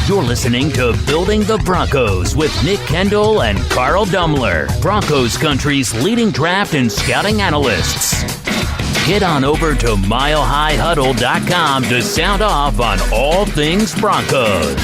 You're listening to Building the Broncos with Nick Kendell and Carl Dummler, Broncos Country's leading draft and scouting analysts. Head on over to milehighhuddle.com to sound off on all things Broncos.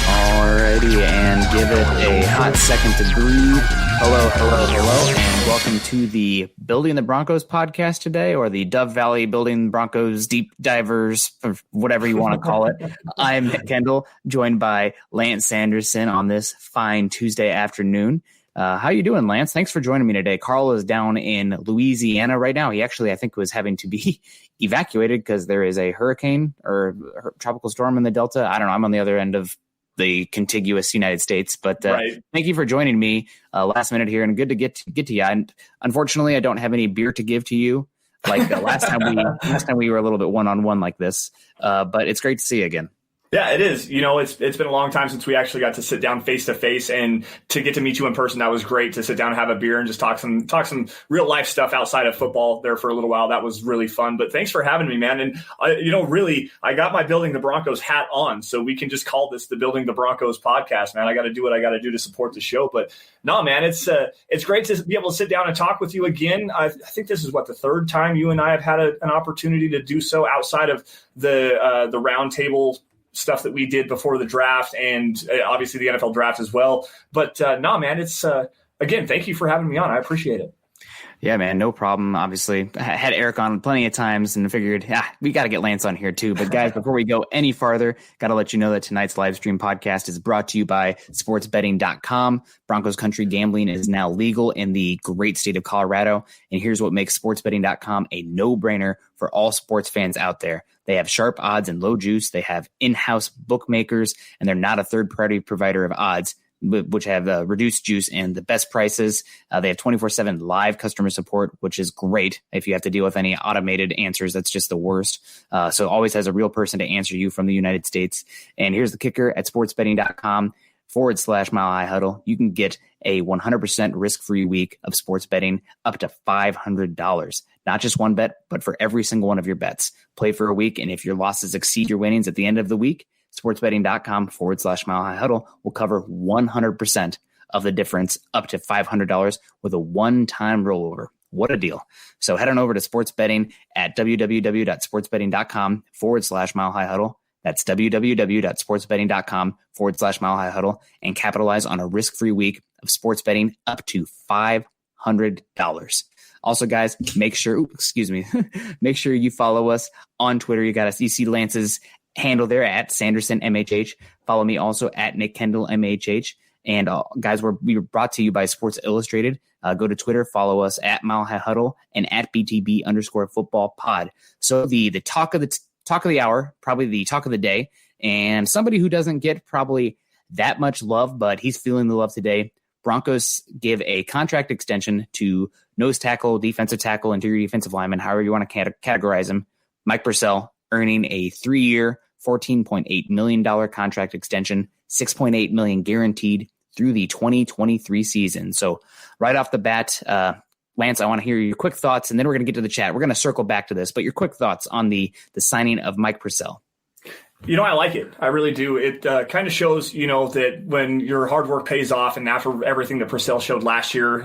Alrighty, and give it a hot second to breathe. Hello, and welcome to the Building the Broncos podcast today, or the Dove Valley Building Broncos Deep Divers, or whatever you want to call it. I'm Nick Kendell, joined by Lance Sanderson on this fine Tuesday afternoon. How you doing, Lance? Thanks for joining me today. Carl is down in Louisiana right now. He actually, I think, was having to be evacuated because there is a hurricane or tropical storm in the Delta. I don't know. I'm on the other end of the contiguous United States, but right. Thank you for joining me last minute here, and good to get to you. And unfortunately, I don't have any beer to give to you like last time we were a little bit one-on-one like this, but it's great to see you again. Yeah, it is. You know, it's been a long time since we actually got to sit down face to face, and to get to meet you in person. That was great to sit down and have a beer and just talk some real life stuff outside of football there for a little while. That was really fun. But thanks for having me, man. And really, I got my Building the Broncos hat on, so we can just call this the Building the Broncos podcast, man. I got to do what I got to do to support the show. But no, man, it's great to be able to sit down and talk with you again. I think this is the third time you and I have had an opportunity to do so outside of the roundtable stuff that we did before the draft, and obviously the NFL draft as well. But man, it's again, thank you for having me on. I appreciate it. Yeah, man, no problem. Obviously, I had Eric on plenty of times and figured, we got to get Lance on here too. But guys, before we go any farther, got to let you know that tonight's live stream podcast is brought to you by sportsbetting.com. Broncos Country gambling is now legal in the great state of Colorado. And here's what makes sportsbetting.com a no-brainer for all sports fans out there. They have sharp odds and low juice. They have in-house bookmakers, and they're not a third-party provider of odds, which have reduced juice and the best prices. They have 24/7 live customer support, which is great. If you have to deal with any automated answers, that's just the worst. So it always has a real person to answer you from the United States. And here's the kicker: at sportsbetting.com/milehighhuddle, you can get a 100% risk-free week of sports betting up to $500. Not just one bet, but for every single one of your bets. Play for a week, and if your losses exceed your winnings at the end of the week, sportsbetting.com/milehighhuddle will cover 100% of the difference up to $500 with a one-time rollover. What a deal. So head on over to sports betting at www.sportsbetting.com/milehighhuddle. That's www.sportsbetting.com/milehighhuddle and capitalize on a risk-free week of sports betting up to $500. Also, guys, make sure you follow us on Twitter. You see Lance's handle there at Sanderson MHH. Follow me also at Nick Kendell MHH. And guys, we were brought to you by Sports Illustrated. Go to Twitter, follow us at Mile High Huddle and at BTB_football pod. So the talk of the hour, probably the talk of the day, and somebody who doesn't get probably that much love, but he's feeling the love today. Broncos give a contract extension to nose tackle, defensive tackle, interior defensive lineman, however you want to categorize him, Mike Purcell, earning a 3-year, $14.8 million contract extension, $6.8 million guaranteed through the 2023 season. So right off the bat, Lance, I want to hear your quick thoughts, and then we're going to get to the chat. We're going to circle back to this, but your quick thoughts on the signing of Mike Purcell. I like it. I really do. It kind of shows, that when your hard work pays off, and after everything that Purcell showed last year,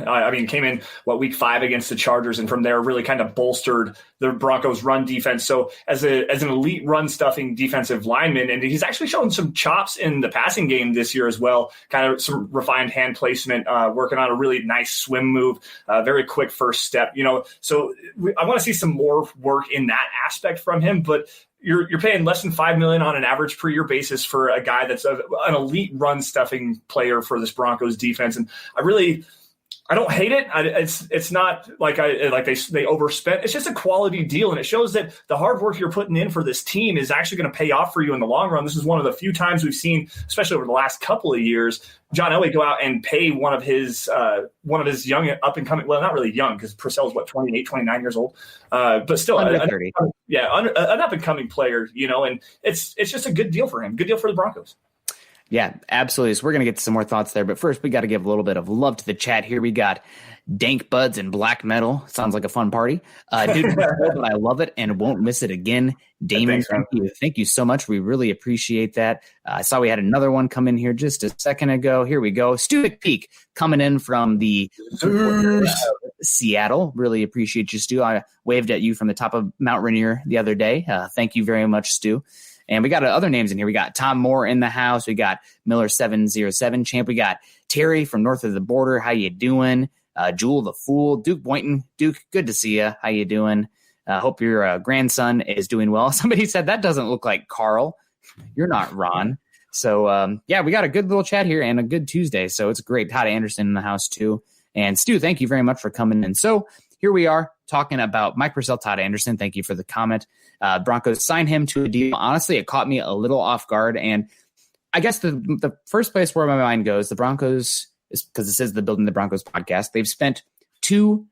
came in week 5 against the Chargers, and from there really kind of bolstered the Broncos run defense. So as an elite run stuffing defensive lineman, and he's actually shown some chops in the passing game this year as well, kind of some refined hand placement, working on a really nice swim move, very quick first step, so I want to see some more work in that aspect from him, but you're paying less than $5 million on an average per year basis for a guy that's an elite run stuffing player for this Broncos defense. And I don't hate it. It's not like they overspent. It's just a quality deal, and it shows that the hard work you're putting in for this team is actually going to pay off for you in the long run. This is one of the few times we've seen, especially over the last couple of years, John Elway go out and pay one of his young up and coming. Well, not really young, because Purcell's 28, 29 years old, but still an up and coming player. And it's just a good deal for him. Good deal for the Broncos. Yeah, absolutely. So we're going to get to some more thoughts there. But first, we got to give a little bit of love to the chat here. We got Dank Buds and Black Metal. Sounds like a fun party. Dude, but I love it and won't miss it again. Damon, thank you so much. We really appreciate that. I saw we had another one come in here just a second ago. Here we go. Stu Peak coming in from the Seattle. Really appreciate you, Stu. I waved at you from the top of Mount Rainier the other day. Thank you very much, Stu. And we got other names in here. We got Tom Moore in the house. We got Miller707 Champ. We got Terry from north of the border. How you doing? Jewel the Fool. Duke Boynton. Duke, good to see you. How you doing? Hope your grandson is doing well. Somebody said that doesn't look like Carl. You're not Ron. So, yeah, we got a good little chat here and a good Tuesday. So it's great. Todd Anderson in the house too. And Stu, thank you very much for coming in. So here we are talking about Mike Purcell, Todd Anderson. Thank you for the comment. Broncos signed him to a deal. Honestly, it caught me a little off guard. And I guess the first place where my mind goes, the Broncos, is because this is the Building the Broncos podcast. They've spent 2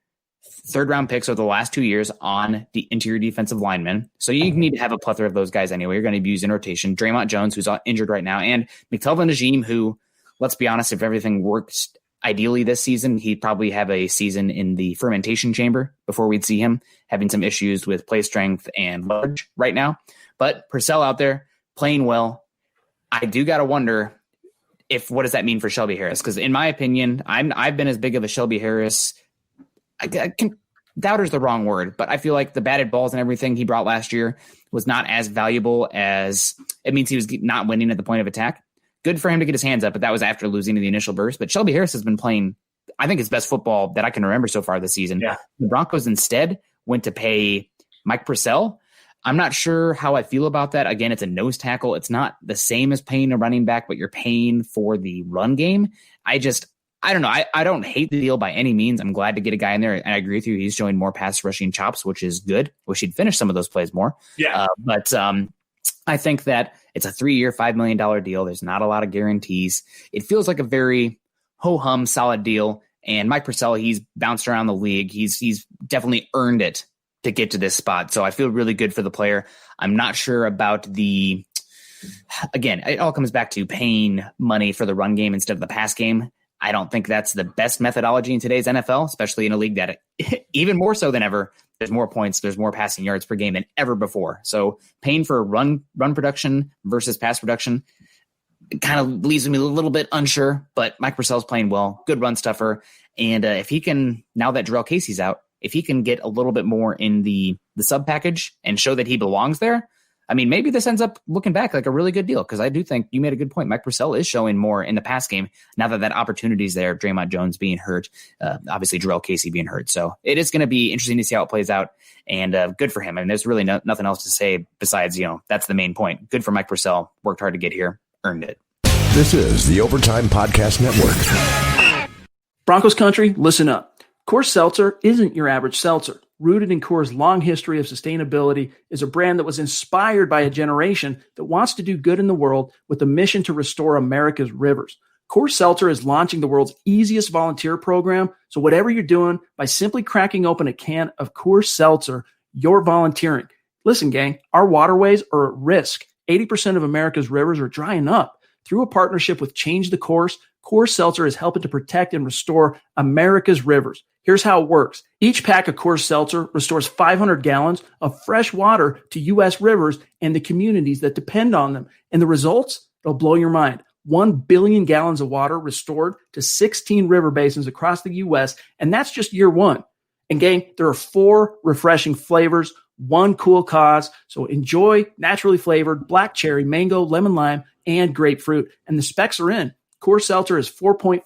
third-round picks over the last 2 years on the interior defensive linemen. So you need to have a plethora of those guys anyway. You're going to be using rotation. Draymond Jones, who's injured right now, and McTelvin Najim, who, let's be honest, if everything works ideally this season, he'd probably have a season in the fermentation chamber before we'd see him having some issues with play strength and leverage right now. But Purcell out there playing well. I do got to wonder what does that mean for Shelby Harris? Because in my opinion, I've been as big of a Shelby Harris. Doubter's the wrong word, but I feel like the batted balls and everything he brought last year was not as valuable as it means he was not winning at the point of attack. Good for him to get his hands up, but that was after losing in the initial burst. But Shelby Harris has been playing, I think, his best football that I can remember so far this season. Yeah. The Broncos instead went to pay Mike Purcell. I'm not sure how I feel about that. Again, it's a nose tackle. It's not the same as paying a running back, but you're paying for the run game. I don't know. I don't hate the deal by any means. I'm glad to get a guy in there. And I agree with you. He's showing more pass rushing chops, which is good. Wish he'd finish some of those plays more. Yeah. But I think that it's a 3-year, $5 million deal. There's not a lot of guarantees. It feels like a very ho-hum solid deal. And Mike Purcell, he's bounced around the league. He's definitely earned it to get to this spot. So I feel really good for the player. I'm not sure about again, it all comes back to paying money for the run game instead of the pass game. I don't think that's the best methodology in today's NFL, especially in a league that even more so than ever, there's more points, there's more passing yards per game than ever before. So paying for run production versus pass production kind of leaves me a little bit unsure, but Mike Purcell's playing well, good run stuffer. And if he can, now that Jarrell Casey's out, if he can get a little bit more in the sub package and show that he belongs there, I mean, maybe this ends up looking back like a really good deal, because I do think you made a good point. Mike Purcell is showing more in the pass game now that opportunity is there. Draymond Jones being hurt, obviously Jarrell Casey being hurt. So it is going to be interesting to see how it plays out, and good for him. I mean, there's really nothing else to say besides, that's the main point. Good for Mike Purcell. Worked hard to get here, earned it. This is the Overtime Podcast Network. Broncos country, listen up. Coors Seltzer isn't your average seltzer. Rooted in Coors' long history of sustainability, is a brand that was inspired by a generation that wants to do good in the world with a mission to restore America's rivers. Coors Seltzer is launching the world's easiest volunteer program, so whatever you're doing, by simply cracking open a can of Coors Seltzer, you're volunteering. Listen, gang, our waterways are at risk. 80% of America's rivers are drying up. Through a partnership with Change the Course, Coors Seltzer is helping to protect and restore America's rivers. Here's how it works. Each pack of Coors Seltzer restores 500 gallons of fresh water to U.S. rivers and the communities that depend on them. And the results? They'll blow your mind. 1 billion gallons of water restored to 16 river basins across the U.S., and that's just year one. And gang, there are 4 refreshing flavors, 1 cool cause. So enjoy naturally flavored black cherry, mango, lemon lime, and grapefruit. And the specs are in. Coors Seltzer is 4.5%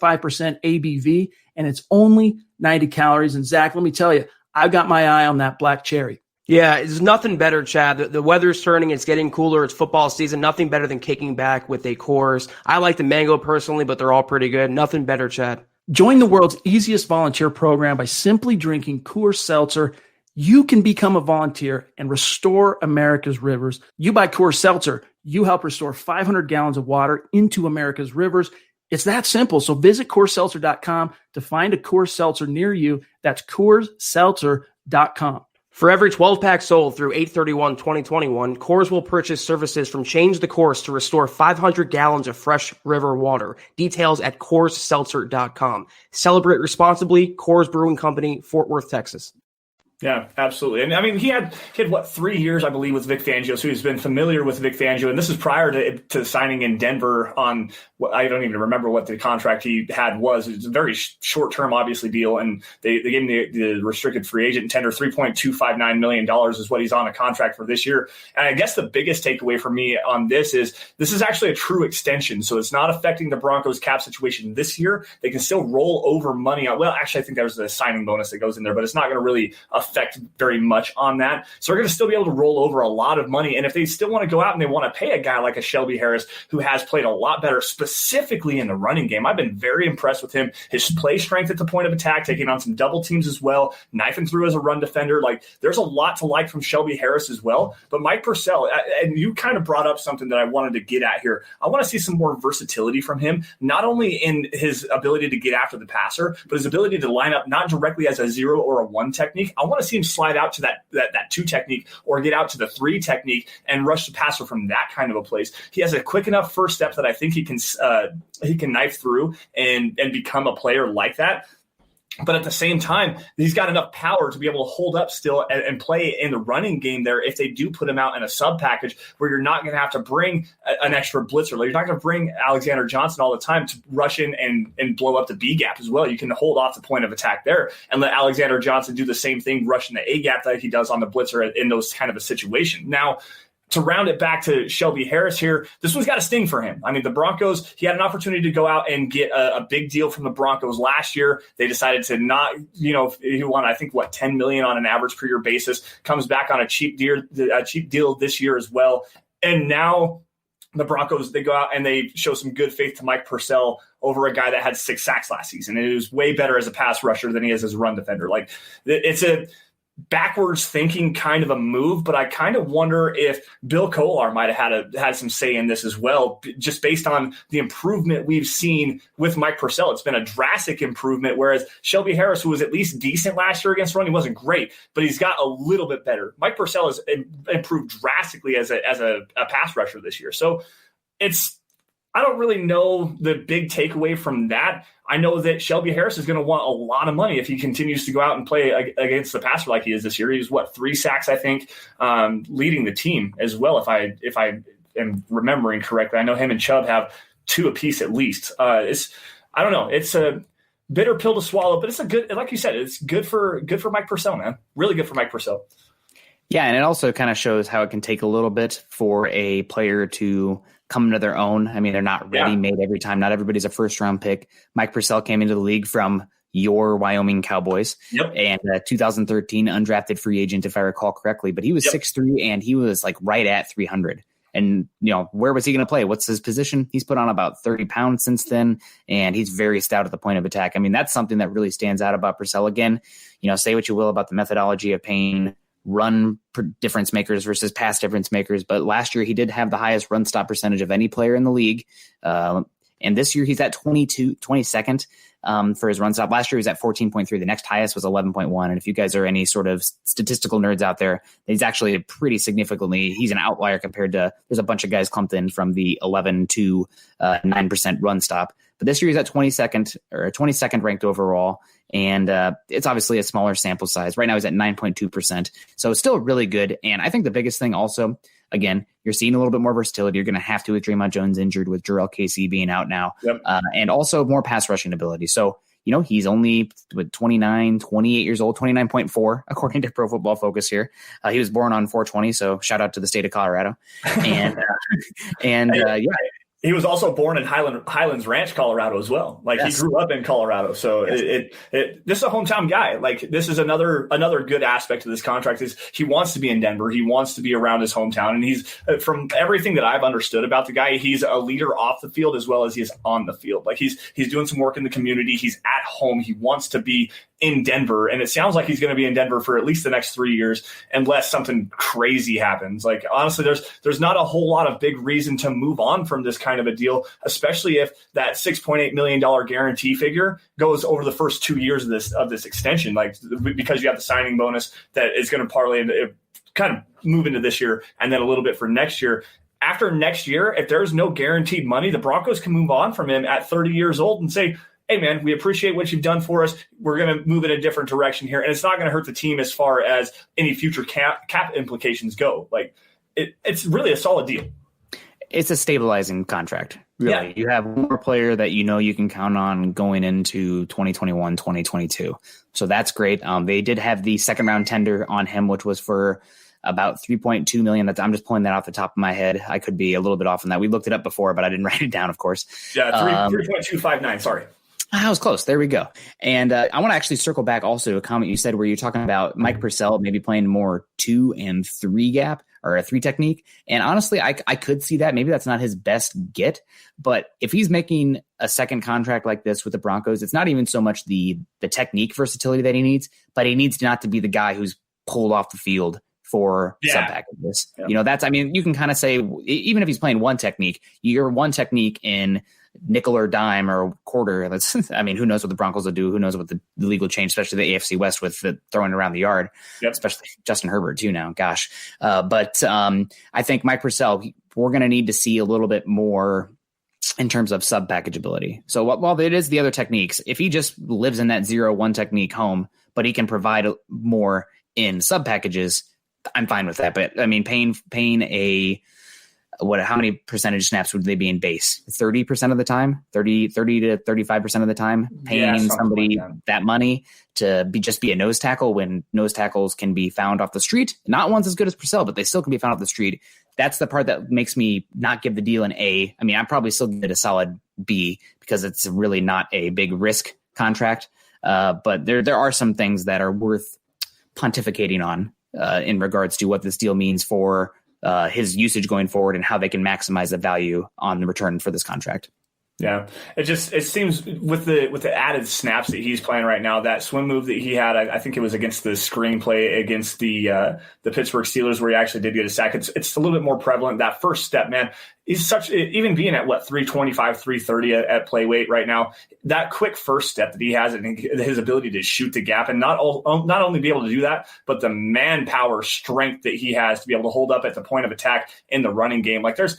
ABV, and it's only 90 calories. And Zach, let me tell you, I've got my eye on that black cherry. Yeah, it's nothing better, Chad. The weather's turning. It's getting cooler. It's football season. Nothing better than kicking back with a Coors. I like the mango personally, but they're all pretty good. Nothing better, Chad. Join the world's easiest volunteer program by simply drinking Coors Seltzer. You can become a volunteer and restore America's rivers. You buy Coors Seltzer, you help restore 500 gallons of water into America's rivers. It's that simple. So visit CoorsSeltzer.com to find a Coors Seltzer near you. That's CoorsSeltzer.com. For every 12 packs sold through 8/31/2021, Coors will purchase services from Change the Course to restore 500 gallons of fresh river water. Details at CoorsSeltzer.com. Celebrate responsibly. Coors Brewing Company, Fort Worth, Texas. Yeah, absolutely. And I mean, he had what, 3 years, I believe, with Vic Fangio. So he's been familiar with Vic Fangio. And this is prior to signing in Denver on what I don't even remember what the contract he had was. It was a very short-term, obviously, deal. And they gave him the restricted free agent tender. $3.259 million is what he's on a contract for this year. And I guess the biggest takeaway for me on this is actually a true extension. So it's not affecting the Broncos cap situation this year. They can still roll over money on. Well, actually, I think there's a signing bonus that goes in there, but it's not going to really affect very much on that. So they're going to still be able to roll over a lot of money. And if they still want to go out and they want to pay a guy like a Shelby Harris, who has played a lot better, specifically in the running game, I've been very impressed with him. His play strength at the point of attack, taking on some double teams as well, knifing through as a run defender. Like, there's a lot to like from Shelby Harris as well. But Mike Purcell, and you kind of brought up something that I wanted to get at here. I want to see some more versatility from him, not only in his ability to get after the passer, but his ability to line up not directly as a 0 or a 1 technique. I want to see him slide out to that 2 technique, or get out to the 3 technique and rush the passer from that kind of a place. He has a quick enough first step that I think he can knife through and become a player like that. But at the same time, he's got enough power to be able to hold up still and play in the running game there if they do put him out in a sub package where you're not going to have to bring an extra blitzer. You're not going to bring Alexander Johnson all the time to rush in and blow up the B gap as well. You can hold off the point of attack there and let Alexander Johnson do the same thing, rushing the A gap like he does on the blitzer in those kind of a situation. Now, to round it back to Shelby Harris here, this one's got a sting for him. I mean, the Broncos, he had an opportunity to go out and get a big deal from the Broncos last year. They decided to not, he won, I think, $10 million on an average per year basis, comes back on a cheap deal this year as well. And now the Broncos, they go out and they show some good faith to Mike Purcell over a guy that had 6 sacks last season. And it was way better as a pass rusher than he is as a run defender. Like, it's a backwards thinking kind of a move, but I kind of wonder if Bill Kolar might have had some say in this as well, just based on the improvement we've seen with Mike Purcell. It's been a drastic improvement, whereas Shelby Harris, who was at least decent last year against run, he wasn't great, but he's got a little bit better. Mike Purcell has improved drastically as a pass rusher this year. So I don't really know the big takeaway from that. I know that Shelby Harris is going to want a lot of money if he continues to go out and play against the passer like he is this year. He was 3 sacks, I think, leading the team as well. If I am remembering correctly, I know him and Chubb have 2 apiece at least. I don't know. It's a bitter pill to swallow, but it's a good, like you said, it's good for Mike Purcell, man. Really good for Mike Purcell. Yeah, and it also kind of shows how it can take a little bit for a player to come into their own. I mean, they're not ready-made every time. Not everybody's a first-round pick. Mike Purcell came into the league from your Wyoming Cowboys, and 2013 undrafted free agent, if I recall correctly. But he was 6'3", and he was like right at 300. And, where was he going to play? What's his position? He's put on about 30 pounds since then, and he's very stout at the point of attack. I mean, that's something that really stands out about Purcell. Again, say what you will about the methodology of paying run difference makers versus pass difference makers, but last year he did have the highest run stop percentage of any player in the league. And this year he's at 22nd for his run stop. Last year he was at 14.3. The next highest was 11.1. And if you guys are any sort of statistical nerds out there, he's actually he's an outlier compared to, there's a bunch of guys clumped in from the 11 to 9% run stop. But this year he's at 22nd ranked overall. And it's obviously a smaller sample size. Right now he's at 9.2%. So it's still really good. And I think the biggest thing also, again, you're seeing a little bit more versatility. You're going to have to with Draymond Jones injured, with Jarrell Casey being out now, and also more pass rushing ability. So, he's only 28 years old, 29.4, according to Pro Football Focus here. He was born on 4/20, so shout out to the state of Colorado. And he was also born in Highlands Ranch, Colorado as well. Like, he grew up in Colorado. So this is a hometown guy. Like, this is another good aspect of this contract is he wants to be in Denver. He wants to be around his hometown. And he's, from everything that I've understood about the guy, he's a leader off the field as well as he is on the field. Like, he's doing some work in the community. He's at home. He wants to be in Denver. And it sounds like he's going to be in Denver for at least the next 3 years, unless something crazy happens. Like, honestly, there's not a whole lot of big reason to move on from this kind of a deal, especially if that $6.8 million guarantee figure goes over the first 2 years of this extension, like, because you have the signing bonus that is going to parlay into, kind of move into this year and then a little bit for next year. After next year, if there's no guaranteed money, the Broncos can move on from him at 30 years old and say, hey, man, we appreciate what you've done for us. We're going to move in a different direction here. And it's not going to hurt the team as far as any future cap implications go. Like, it's really a solid deal. It's a stabilizing contract. Really. Yeah. You have one more player that you can count on going into 2021, 2022. So that's great. They did have the second round tender on him, which was for about $3.2 million. I'm just pulling that off the top of my head. I could be a little bit off on that. We looked it up before, but I didn't write it down, of course. Yeah, 3.259. Sorry. I was close. There we go. And I want to actually circle back also to a comment you said where you're talking about Mike Purcell maybe playing more 2 and 3 gap or a 3 technique. And honestly, I could see that. Maybe that's not his best get. But if he's making a second contract like this with the Broncos, it's not even so much the technique versatility that he needs, but he needs not to be the guy who's pulled off the field for sub packages. Yeah. You can kind of say, even if he's playing one technique, you're one technique in nickel or dime or quarter. Who knows what the Broncos will do? Who knows what the league will change, especially the AFC West with the throwing around the yard, especially Justin Herbert too now. Gosh. But I think Mike Purcell, we're going to need to see a little bit more in terms of sub packageability. So while it is the other techniques, if he just lives in that 0-1 technique home, but he can provide more in sub packages, I'm fine with that. But paying how many percentage snaps would they be in base? 30% of the time, 30 to 35% of the time, paying somebody like that money to be a nose tackle when nose tackles can be found off the street. Not one's as good as Purcell, but they still can be found off the street. That's the part that makes me not give the deal an A. I'm probably still give it a solid B because it's really not a big risk contract. But there are some things that are worth pontificating on in regards to what this deal means for his usage going forward and how they can maximize the value on the return for this contract. Yeah, it seems with the added snaps that he's playing right now, that swim move that he had, I think it was against the screenplay against the Pittsburgh Steelers where he actually did get a sack. It's a little bit more prevalent. That first step, man, he's even being at 325, 330 at play weight right now. That quick first step that he has and his ability to shoot the gap and not only be able to do that, but the manpower strength that he has to be able to hold up at the point of attack in the running game. Like there's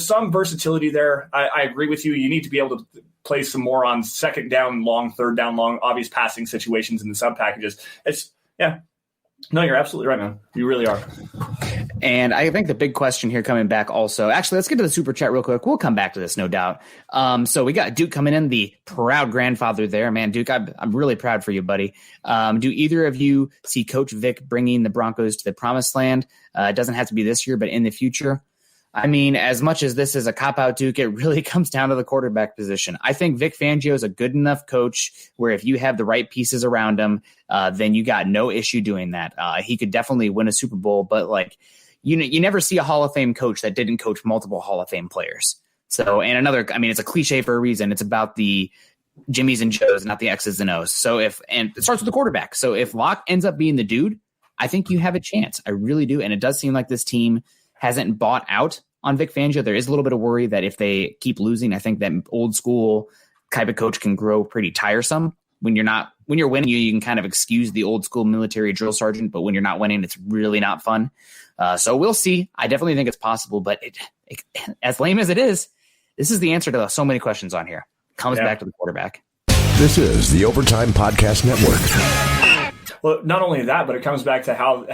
some versatility there. I agree with you. You need to be able to play some more on second down long, third down long, obvious passing situations in the sub packages. No, you're absolutely right, man. You really are. And I think the big question here coming back also, actually, let's get to the super chat real quick. We'll come back to this, no doubt. So we got Duke coming in, the proud grandfather there. Man, Duke, I'm really proud for you, buddy. Do either of you see Coach Vic bringing the Broncos to the promised land? It doesn't have to be this year, but in the future. As much as this is a cop-out, Duke, it really comes down to the quarterback position. I think Vic Fangio is a good enough coach where if you have the right pieces around him, then you got no issue doing that. He could definitely win a Super Bowl, but you never see a Hall of Fame coach that didn't coach multiple Hall of Fame players. So, and another, it's a cliche for a reason. It's about the Jimmies and Joes, not the X's and O's. And it starts with the quarterback. So if Locke ends up being the dude, I think you have a chance. I really do. And it does seem like this team hasn't bought out on Vic Fangio. There is a little bit of worry that if they keep losing, I think that old school type of coach can grow pretty tiresome. When you're winning, you can kind of excuse the old school military drill sergeant, but when you're not winning, it's really not fun. So we'll see. I definitely think it's possible, but as lame as it is, this is the answer to so many questions on here. Comes back to the quarterback. This is the Overtime Podcast Network. Well, not only that, but it comes back to how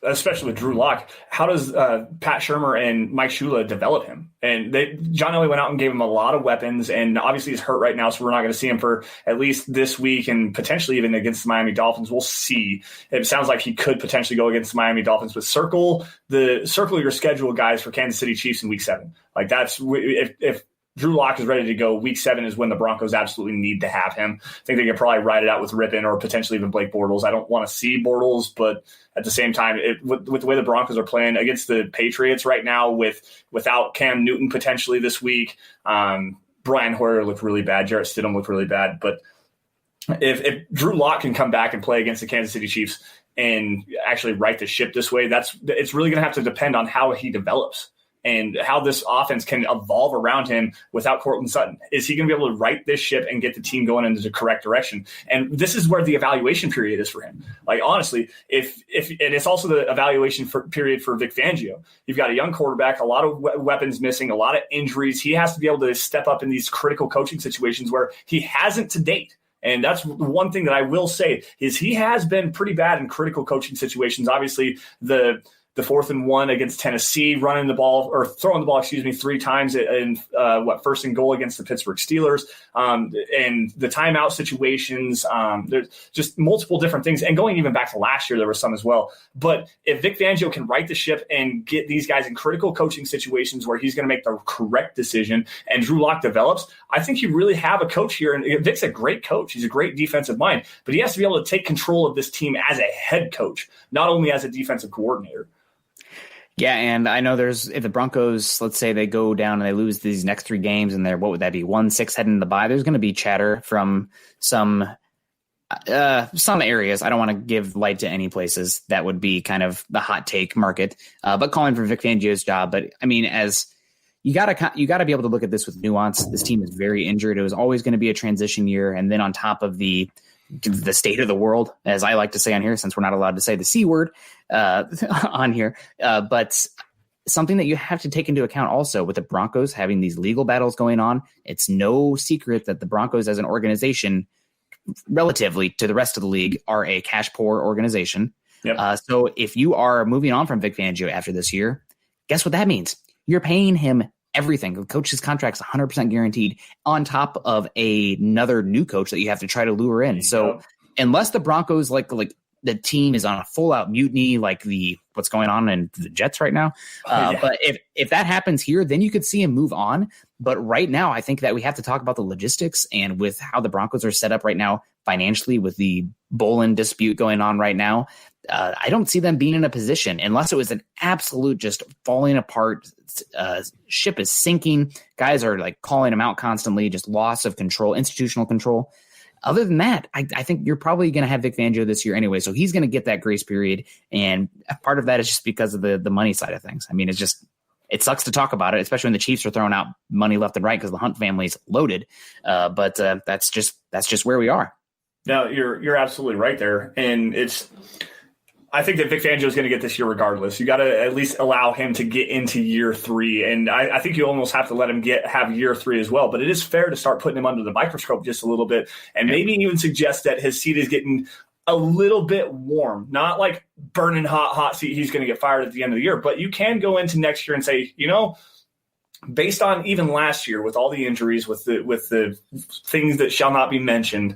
especially with Drew Lock, how does Pat Shurmur and Mike Shula develop him? And John Elway went out and gave him a lot of weapons, and obviously he's hurt right now, so we're not going to see him for at least this week and potentially even against the Miami Dolphins. We'll see. It sounds like he could potentially go against the Miami Dolphins, but circle your schedule, guys, for Kansas City Chiefs in Week 7. Like that's if Drew Lock is ready to go, Week 7 is when the Broncos absolutely need to have him. I think they could probably ride it out with Rippon or potentially even Blake Bortles. I don't want to see Bortles, but at the same time, with the way the Broncos are playing against the Patriots right now, without Cam Newton potentially this week, Brian Hoyer looked really bad. Jarrett Stidham looked really bad. But if Drew Lock can come back and play against the Kansas City Chiefs and actually right the ship this way, it's really going to have to depend on how he develops and how this offense can evolve around him without Cortland Sutton. Is he going to be able to right this ship and get the team going into the correct direction? And this is where the evaluation period is for him. Like, honestly, and it's also the evaluation period for Vic Fangio. You've got a young quarterback, a lot of weapons missing, a lot of injuries. He has to be able to step up in these critical coaching situations where he hasn't to date. And that's one thing that I will say is he has been pretty bad in critical coaching situations. Obviously, the 4th and 1 against Tennessee, throwing the ball, 3 times in first and goal against the Pittsburgh Steelers, and the timeout situations. There's just multiple different things. And going even back to last year, there was some as well. But if Vic Fangio can right the ship and get these guys in critical coaching situations where he's going to make the correct decision and Drew Lock develops, I think you really have a coach here. And Vic's a great coach. He's a great defensive mind, but he has to be able to take control of this team as a head coach, not only as a defensive coordinator. Yeah, and I know if the Broncos, let's say they go down and they lose these next 3 games and what would that be, 1-6 heading into the bye, there's going to be chatter from some areas. I don't want to give light to any places that would be kind of the hot take market, but calling for Vic Fangio's job. But I mean, as you got to be able to look at this with nuance. This team is very injured. It was always going to be a transition year. And then on top of the state of the world, as I like to say on here, since we're not allowed to say the C word on here. But something that you have to take into account also with the Broncos having these legal battles going on, it's no secret that the Broncos as an organization, relatively to the rest of the league, are a cash poor organization. Yep. So if you are moving on from Vic Fangio after this year, guess what that means? You're paying him everything. The coach's contract's 100% guaranteed on top of another new coach that you have to try to lure in. So unless the Broncos, like the team is on a full out mutiny, like what's going on in the Jets right now. But if that happens here, then you could see him move on. But right now, I think that we have to talk about the logistics and with how the Broncos are set up right now financially with the Bolin dispute going on right now. I don't see them being in a position unless it was an absolute just falling apart. Ship is sinking. Guys are like calling him out constantly, just loss of control, institutional control. Other than that, I think you're probably going to have Vic Fangio this year anyway. So he's going to get that grace period. And part of that is just because of the money side of things. I mean, it sucks to talk about it, especially when the Chiefs are throwing out money left and right because the Hunt family's loaded. But that's just where we are. No, you're absolutely right there. And I think that Vic Fangio is going to get this year regardless. You got to at least allow him to get into year 3. And I think you almost have to let him have year 3 as well. But it is fair to start putting him under the microscope just a little bit and maybe even suggest that his seat is getting a little bit warm, not like burning hot seat. He's going to get fired at the end of the year. But you can go into next year and say, based on even last year with all the injuries, with the things that shall not be mentioned,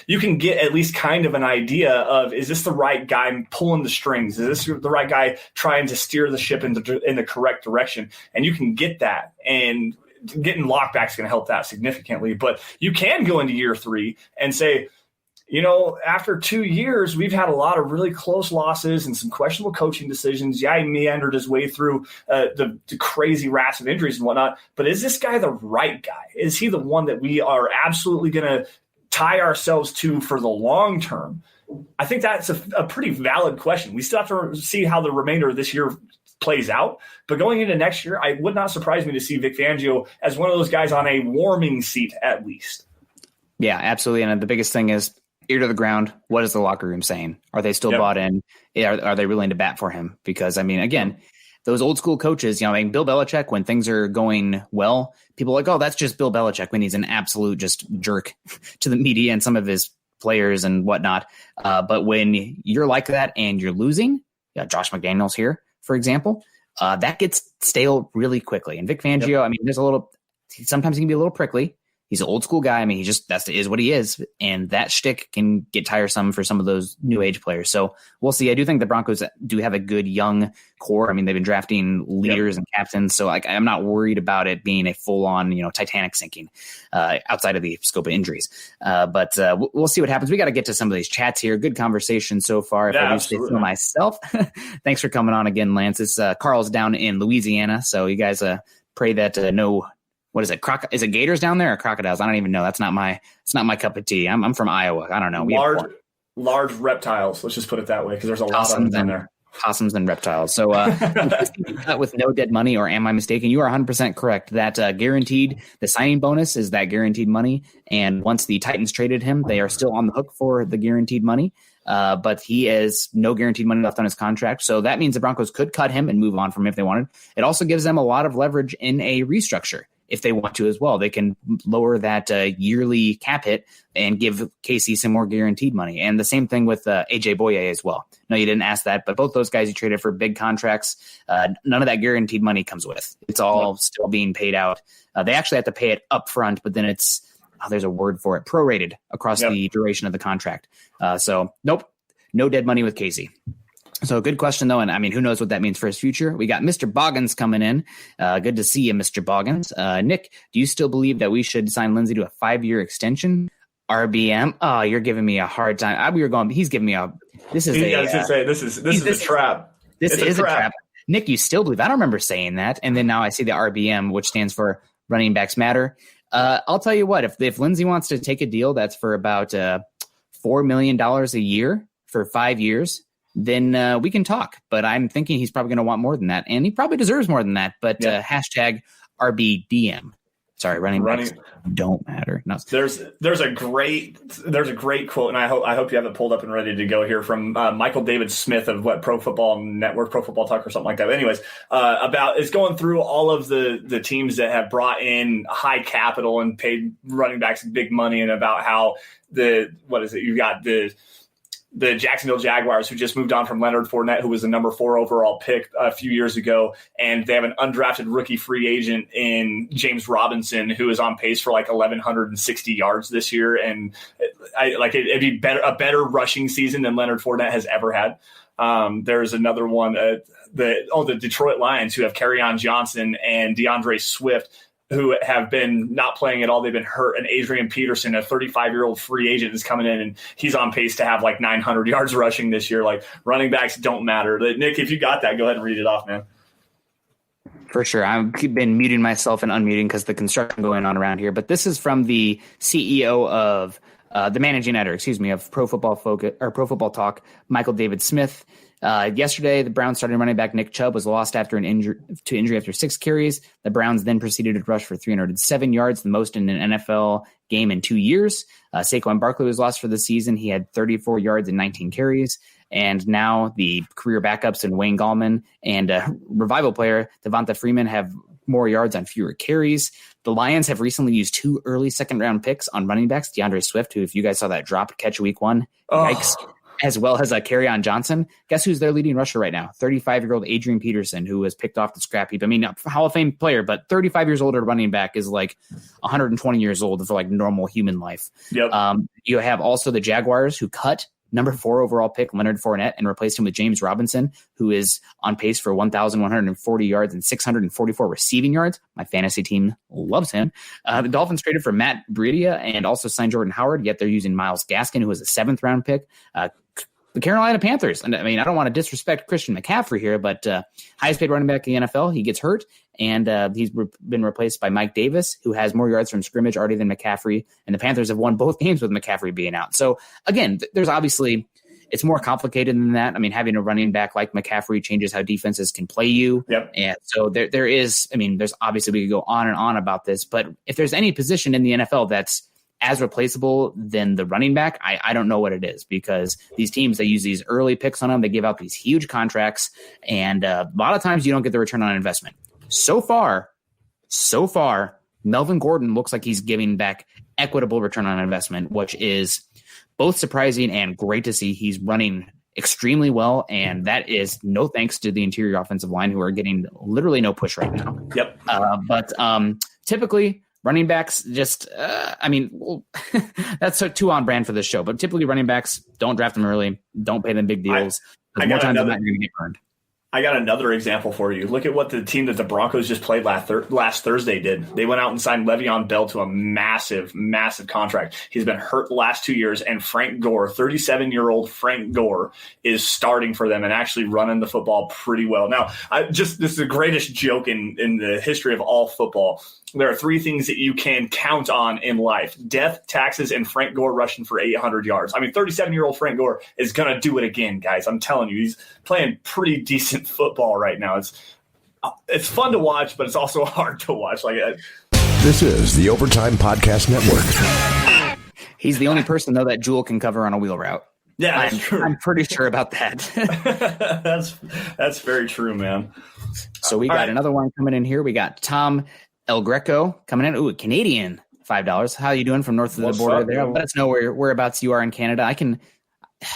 you can get at least kind of an idea of, is this the right guy pulling the strings? Is this the right guy trying to steer the ship in the correct direction? And you can get that, and getting Lockback is going to help that significantly. But you can go into year 3 and say, after 2 years, we've had a lot of really close losses and some questionable coaching decisions. Yeah, he meandered his way through the crazy rash of injuries and whatnot. But is this guy the right guy? Is he the one that we are absolutely going to tie ourselves to for the long term? I think that's a pretty valid question. We still have to see how the remainder of this year plays out. But going into next year, it would not surprise me to see Vic Fangio as one of those guys on a warming seat at least. Yeah, absolutely. And the biggest thing is, ear to the ground. What is the locker room saying? Are they still bought in? Are they willing to bat for him? Because, I mean, again, those old school coaches, Bill Belichick, when things are going well, people are like, oh, that's just Bill Belichick when he's an absolute just jerk to the media and some of his players and whatnot. But when you're like that and you're losing, Josh McDaniels here, for example, that gets stale really quickly. And Vic Fangio, I mean, sometimes he can be a little prickly. He's an old school guy. I mean, that is what he is. And that shtick can get tiresome for some of those new age players. So we'll see. I do think the Broncos do have a good young core. I mean, they've been drafting leaders and captains. So I'm not worried about it being a full on, Titanic sinking outside of the scope of injuries. But we'll see what happens. We got to get to some of these chats here. Good conversation so far. If I do say so myself, thanks for coming on again, Lance. It's Carl's down in Louisiana. So you guys pray that no what is it? Is it gators down there or crocodiles? I don't even know. It's not my cup of tea. I'm from Iowa. I don't know. Large reptiles. Let's just put it that way, because there's a lot of them down there. Possums and reptiles. So with no dead money, or am I mistaken? You are 100% correct. That guaranteed, the signing bonus is that guaranteed money. And once the Titans traded him, they are still on the hook for the guaranteed money. But he has no guaranteed money left on his contract. So that means the Broncos could cut him and move on from him if they wanted. It also gives them a lot of leverage in a restructure. If they want to as well, they can lower that yearly cap hit and give Casey some more guaranteed money. And the same thing with AJ Boye as well. No, you didn't ask that, but both those guys you traded for big contracts. None of that guaranteed money comes with. It's all still being paid out. They actually have to pay it up front, but then it's, there's a word for it, prorated across the duration of the contract. So nope, no dead money with Casey. So good question, though. And I mean, who knows what that means for his future? We got Mr. Boggins coming in. Good to see you, Mr. Boggins. Nick, do you still believe that we should sign Lindsey to a 5-year extension? RBM. Oh, you're giving me a hard time. He's giving me this is a trap. This is a trap. Nick, you still believe? I don't remember saying that. And then now I see the RBM, which stands for Running Backs Matter. I'll tell you what, if Lindsey wants to take a deal that's for about $4 million a year for 5 years, then we can talk. But I'm thinking he's probably going to want more than that, and he probably deserves more than that. But hashtag RBDM. Sorry, running backs don't matter. No. There's a great quote, and I hope you have it pulled up and ready to go here, from Michael David Smith of Pro Football Network, Pro Football Talk, or something like that. But anyways, about it's going through all of the teams that have brought in high capital and paid running backs big money, and about how you got the Jacksonville Jaguars, who just moved on from Leonard Fournette, who was the number 4 overall pick a few years ago. And they have an undrafted rookie free agent in James Robinson, who is on pace for like 1,160 yards this year. And it'd be a better rushing season than Leonard Fournette has ever had. There's another one, the Detroit Lions, who have Kerryon Johnson and DeAndre Swift, who have been not playing at all. They've been hurt. And Adrian Peterson, a 35-year-old free agent, is coming in, and he's on pace to have like 900 yards rushing this year. Like, running backs don't matter. Nick, if you got that, go ahead and read it off, man. For sure. I've been muting myself and unmuting because the construction going on around here. But this is from the CEO of the managing editor, of Pro Football Focus or Pro Football Talk, Michael David Smith. Yesterday, the Browns starting running back Nick Chubb was lost after an injury after 6 carries. The Browns then proceeded to rush for 307 yards, the most in an NFL game in 2 years. Saquon Barkley was lost for the season. He had 34 yards and 19 carries. And now the career backups in Wayne Gallman and revival player Devonta Freeman have more yards on fewer carries. The Lions have recently used 2 early second-round picks on running backs, DeAndre Swift, who, if you guys saw that drop catch week 1, yikes, as well as Kerryon Johnson. Guess who's their leading rusher right now? 35-year-old Adrian Peterson, who was picked off the scrap heap. I mean, a Hall of Fame player, but 35 years old at running back is like 120 years old for like normal human life. Yep. You have also the Jaguars, who cut number 4 overall pick Leonard Fournette and replaced him with James Robinson, who is on pace for 1,140 yards and 644 receiving yards. My fantasy team loves him. The Dolphins traded for Matt Breida and also signed Jordan Howard, yet they're using Myles Gaskin, who was a 7th-round pick. The Carolina Panthers, and I mean, I don't want to disrespect Christian McCaffrey here, but highest paid running back in the NFL, he gets hurt, and he's been replaced by Mike Davis, who has more yards from scrimmage already than McCaffrey, and the Panthers have won both games with McCaffrey being out. So again, there's obviously, it's more complicated than that. I mean, having a running back like McCaffrey changes how defenses can play you. Yep. And so there is, I mean, there's obviously, we could go on and on about this, but if there's any position in the NFL that's as replaceable than the running back, I don't know what it is, because these teams, they use these early picks on them. They give out these huge contracts, and a lot of times you don't get the return on investment. So far, Melvin Gordon looks like he's giving back equitable return on investment, which is both surprising and great to see. He's running extremely well, and that is no thanks to the interior offensive line, who are getting literally no push right now. Yep. But typically, running backs just, that's too on brand for this show. But typically, running backs, don't draft them early, don't pay them big deals. More times than not, you're going to get burned. I got another example for you. Look at what the team that the Broncos just played last Thursday did. They went out and signed Le'Veon Bell to a massive, massive contract. He's been hurt the last 2 years, and Frank Gore, 37-year-old Frank Gore, is starting for them and actually running the football pretty well. Now, this is the greatest joke in the history of all football. There are 3 things that you can count on in life: death, taxes, and Frank Gore rushing for 800 yards. I mean, 37-year-old Frank Gore is going to do it again, guys. I'm telling you, he's playing pretty decent football right now. It's fun to watch, but it's also hard to watch. This is the Overtime Podcast Network. He's the only person, though, that Jewel can cover on a wheel route. Yeah, that's true. I'm pretty sure about that. That's very true, man. So we got another one coming in here. We got Tom El Greco coming in. Ooh, Canadian, $5. How are you doing from north of the border there? Let us know whereabouts you are in Canada.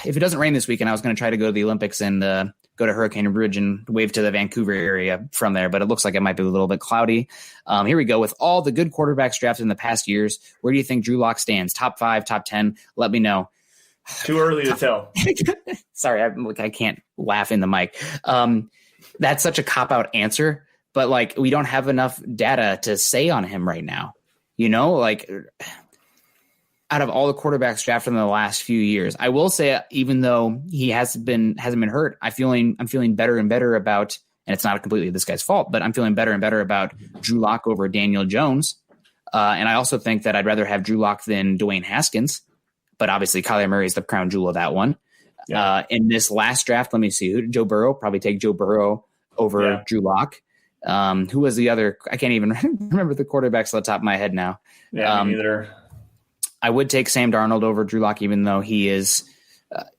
If it doesn't rain this weekend, I was going to try to go to the Olympics and go to Hurricane Ridge and wave to the Vancouver area from there, but it looks like it might be a little bit cloudy. Here we go. With all the good quarterbacks drafted in the past years, where do you think Drew Lock stands? Top 5, top 10? Let me know. Too early to tell. Sorry, I can't laugh in the mic. That's such a cop-out answer. But we don't have enough data to say on him right now. Out of all the quarterbacks drafted in the last few years, I will say, even though he hasn't been hurt, I'm feeling better and better about, and it's not completely this guy's fault, but I'm feeling better and better about Drew Lock over Daniel Jones. And I also think that I'd rather have Drew Lock than Dwayne Haskins, but obviously Kyler Murray is the crown jewel of that one. Yeah. In this last draft, let me see, who did Joe Burrow? Probably take Joe Burrow over Drew Lock. Who was the other? I can't even remember the quarterbacks on the top of my head now. Yeah, me neither. I would take Sam Darnold over Drew Lock, even though he is.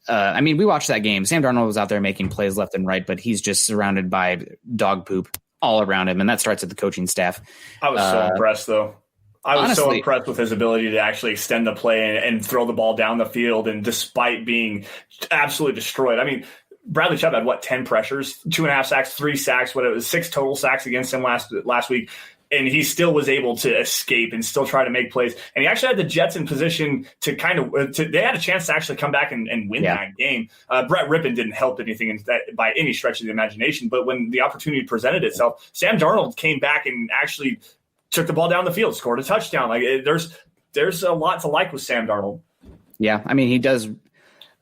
We watched that game. Sam Darnold was out there making plays left and right, but he's just surrounded by dog poop all around him, and that starts at the coaching staff. I was so impressed, though. I was so impressed with his ability to actually extend the play and throw the ball down the field, and despite being absolutely destroyed. I mean, Bradley Chubb had 10 pressures, 2.5 sacks, 3 sacks, 6 total sacks against him last week. And he still was able to escape and still try to make plays. And he actually had the Jets in position to they had a chance to actually come back and win that game. Brett Rippon didn't help anything by any stretch of the imagination. But when the opportunity presented itself, Sam Darnold came back and actually took the ball down the field, scored a touchdown. There's a lot to like with Sam Darnold. Yeah, I mean, he does.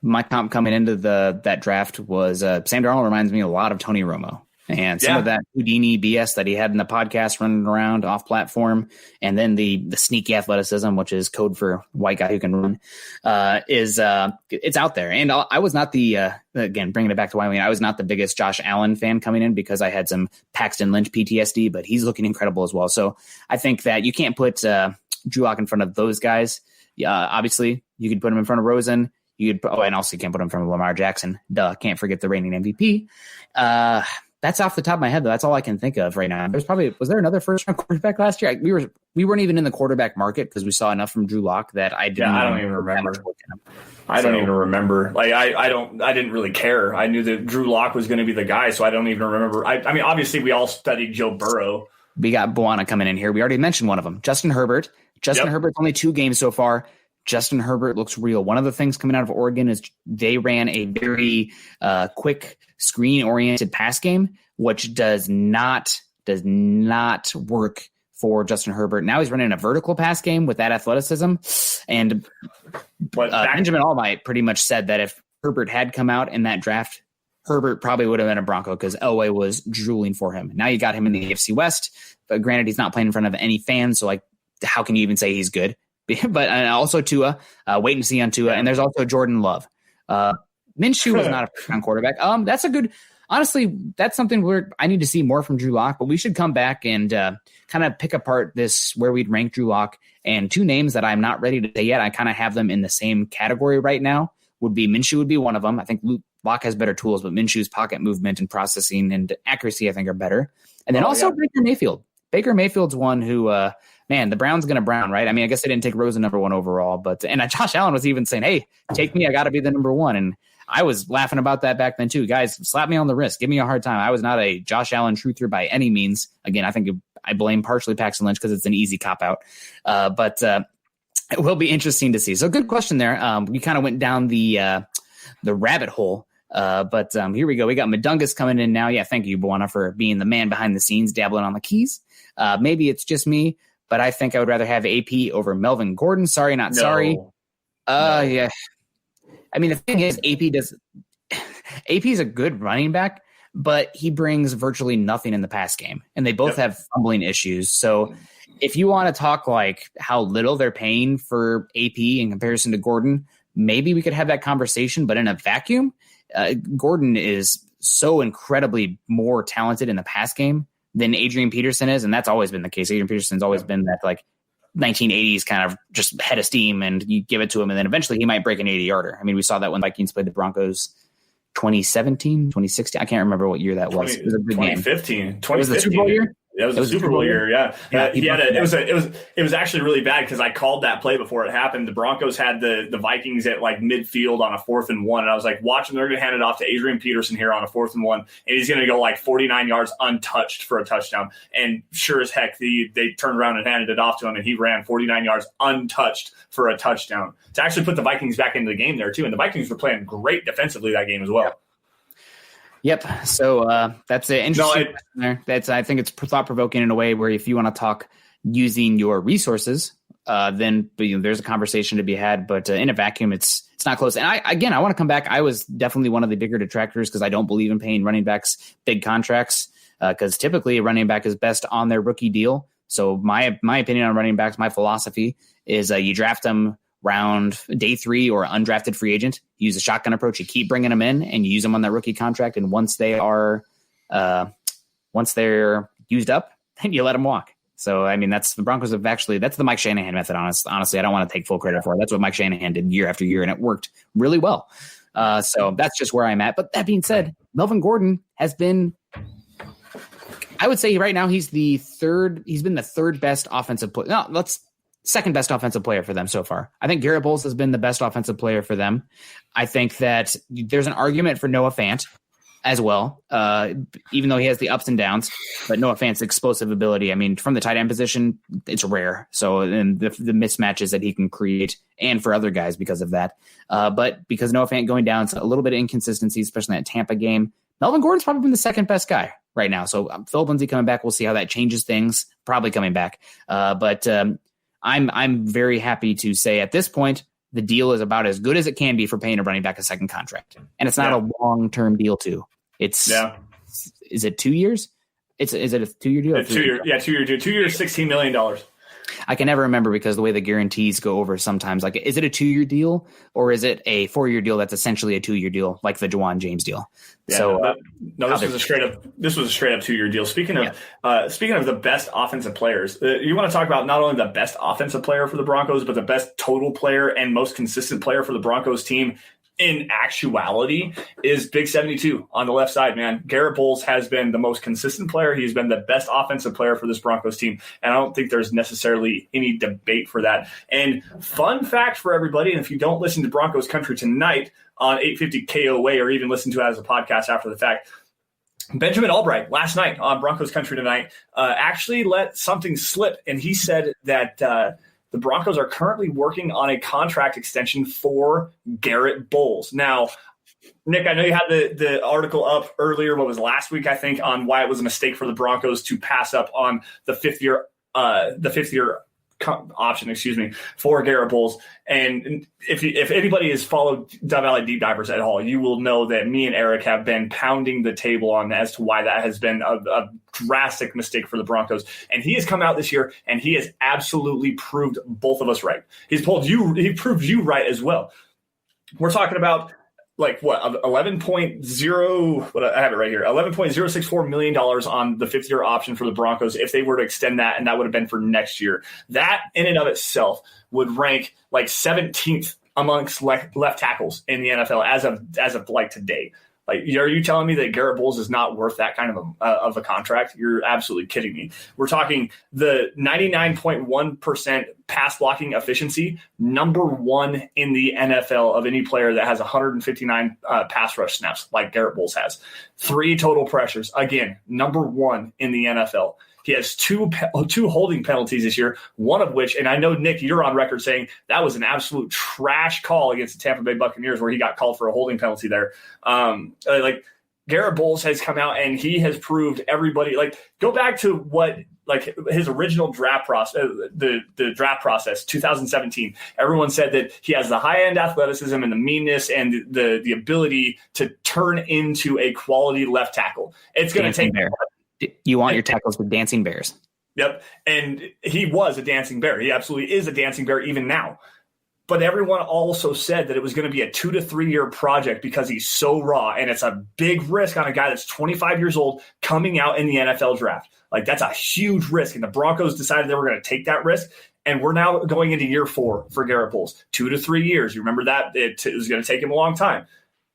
My comp coming into that draft was Sam Darnold reminds me a lot of Tony Romo. And some of that Houdini BS that he had in the podcast running around off platform, and then the sneaky athleticism, which is code for white guy who can run, it's out there. And I was not again, bringing it back to Wyoming, I was not the biggest Josh Allen fan coming in because I had some Paxton Lynch PTSD, but he's looking incredible as well. So I think that you can't put Drew Lock in front of those guys. Obviously, you could put him in front of Rosen. And also you can't put him in front of Lamar Jackson. Can't forget the reigning MVP. That's off the top of my head, though. That's all I can think of right now. Was there another first round quarterback last year? We weren't even in the quarterback market because we saw enough from Drew Lock that I didn't. Yeah, I don't even remember. I don't even remember. I didn't really care. I knew that Drew Lock was going to be the guy, so I don't even remember. I mean, obviously we all studied Joe Burrow. We got Buana coming in here. We already mentioned one of them, Justin Herbert. Herbert's only 2 games so far. Justin Herbert looks real. One of the things coming out of Oregon is they ran a very quick screen-oriented pass game, which does not work for Justin Herbert. Now he's running a vertical pass game with that athleticism. And Benjamin Albright pretty much said that if Herbert had come out in that draft, Herbert probably would have been a Bronco because Elway was drooling for him. Now you got him in the AFC West, but granted, he's not playing in front of any fans, so how can you even say he's good? But also Tua, wait and see on Tua. And there's also Jordan Love. Minshew was not a first-round quarterback. That's a good – honestly, that's something where I need to see more from Drew Lock. But we should come back and kind of pick apart where we'd rank Drew Lock. And 2 names that I'm not ready to say yet, I kind of have them in the same category right now, Minshew would be one of them. I think Lock has better tools, but Minshew's pocket movement and processing and accuracy, I think, are better. And then Baker Mayfield. Baker Mayfield's one who the Brown's going to Brown, right? I mean, I guess they didn't take Rosen number 1 overall, but Josh Allen was even saying, hey, take me. I got to be the number 1. And I was laughing about that back then too. Guys, slap me on the wrist. Give me a hard time. I was not a Josh Allen truther by any means. Again, I think I blame partially Paxton Lynch because it's an easy cop-out. But it will be interesting to see. So good question there. We kind of went down the rabbit hole But here we go. We got Madungus coming in now. Yeah, thank you, Buana, for being the man behind the scenes, dabbling on the keys. Maybe it's just me, but I think I would rather have AP over Melvin Gordon. Sorry, not sorry. No. Yeah. I mean, the thing is, AP is a good running back, but he brings virtually nothing in the pass game, and they both have fumbling issues. So if you want to talk like how little they're paying for AP in comparison to Gordon, maybe we could have that conversation, but in a vacuum, Gordon is so incredibly more talented in the pass game than Adrian Peterson is, and that's always been the case. Adrian Peterson's always been that like 1980s kind of just head of steam, and you give it to him, and then eventually he might break an 80-yarder. I mean, we saw that when Vikings played the Broncos 2017, 2016. I can't remember what year that was. It was a good 2015. game. 2015. Was the Super Bowl year? It was a Super Bowl year. Yeah. It was actually really bad because I called that play before it happened. The Broncos had the Vikings at like midfield on a 4th and 1. And I was like, watch them. They're going to hand it off to Adrian Peterson here on a 4th and 1. And he's going to go like 49 yards untouched for a touchdown. And sure as heck, they turned around and handed it off to him. And he ran 49 yards untouched for a touchdown to actually put the Vikings back into the game there too. And the Vikings were playing great defensively that game as well. Yeah. Yep. So that's an interesting there. I think it's thought provoking in a way where if you want to talk using your resources, then there's a conversation to be had. But in a vacuum, it's not close. And I want to come back. I was definitely one of the bigger detractors because I don't believe in paying running backs big contracts because typically a running back is best on their rookie deal. So my opinion on running backs, my philosophy is you draft them round day 3 or undrafted free agent. You use a shotgun approach. You keep bringing them in and you use them on that rookie contract. And once they're used up, then you let them walk. So, I mean, that's the Broncos have actually, that's the Mike Shanahan method. Honestly, I don't want to take full credit for it. That's what Mike Shanahan did year after year, and it worked really well. So that's just where I'm at. But that being said, Melvin Gordon has been, I would say right now he's been the third best offensive player. No, second best offensive player for them so far. I think Garrett Bowles has been the best offensive player for them. I think that there's an argument for Noah Fant as well, even though he has the ups and downs, but Noah Fant's explosive ability, I mean, from the tight end position, it's rare. So and the mismatches that he can create and for other guys because of that. But because Noah Fant going down, so a little bit of inconsistency, especially in that Tampa game, Melvin Gordon's probably been the second best guy right now. So Philip Lindsay coming back, we'll see how that changes things, probably coming back. But I'm very happy to say at this point, the deal is about as good as it can be for paying a running back a second contract. And it's not a long-term deal too. Is it 2 years? Is it a 2-year deal? 2 year. Yeah. 2 year deal. 2 years, $16 million. I can never remember because the way the guarantees go over sometimes, like, is it a 2-year deal or is it a 4-year deal that's essentially a 2-year deal, like the Juwan James deal? Yeah, so this was a straight up 2-year deal. Speaking of the best offensive players, you want to talk about not only the best offensive player for the Broncos, but the best total player and most consistent player for the Broncos team. In actuality, is Big 72 on the left side, man. Garrett Bowles has been the most consistent player. He's been the best offensive player for this Broncos team, and I don't think there's necessarily any debate for that. And fun fact for everybody, and if you don't listen to Broncos Country tonight on 850 KOA or even listen to it as a podcast after the fact, Benjamin Albright last night on Broncos Country Tonight actually let something slip, and he said that the Broncos are currently working on a contract extension for Garrett Bowles. Now, Nick, I know you had the article up earlier, what was last week, I think, on why it was a mistake for the Broncos to pass up on the fifth year option, for Garrett Bowles. And if anybody has followed Dove Valley Deep Divers at all, you will know that me and Eric have been pounding the table on as to why that has been a drastic mistake for the Broncos. And he has come out this year and he has absolutely proved both of us right. He proved you right as well. We're talking about like what, 11.0, what I have it right here, $11.064 million on the 5th year option for the Broncos if they were to extend that, and that would have been for next year. That in and of itself would rank like 17th amongst left tackles in the NFL as of like today. Like, are you telling me that Garrett Bowles is not worth that kind of a contract? You're absolutely kidding me. We're talking the 99.1% pass blocking efficiency, number 1 in the NFL of any player that has 159 pass rush snaps like Garrett Bowles has. 3 total pressures. Again, number 1 in the NFL. He has two holding penalties this year, one of which, and I know, Nick, you're on record saying that was an absolute trash call against the Tampa Bay Buccaneers where he got called for a holding penalty there. Garrett Bowles has come out and he has proved everybody, go back to what, his original draft process, the draft process, 2017. Everyone said that he has the high-end athleticism and the meanness and the ability to turn into a quality left tackle. It's going to take – You want your tackles with dancing bears. Yep. And he was a dancing bear. He absolutely is a dancing bear even now. But everyone also said that it was going to be a 2 to 3 year project because he's so raw. And it's a big risk on a guy that's 25 years old coming out in the NFL draft. That's a huge risk. And the Broncos decided they were going to take that risk. And we're now going into year 4 for Garrett Bowles. 2 to 3 years. You remember that? It was going to take him a long time.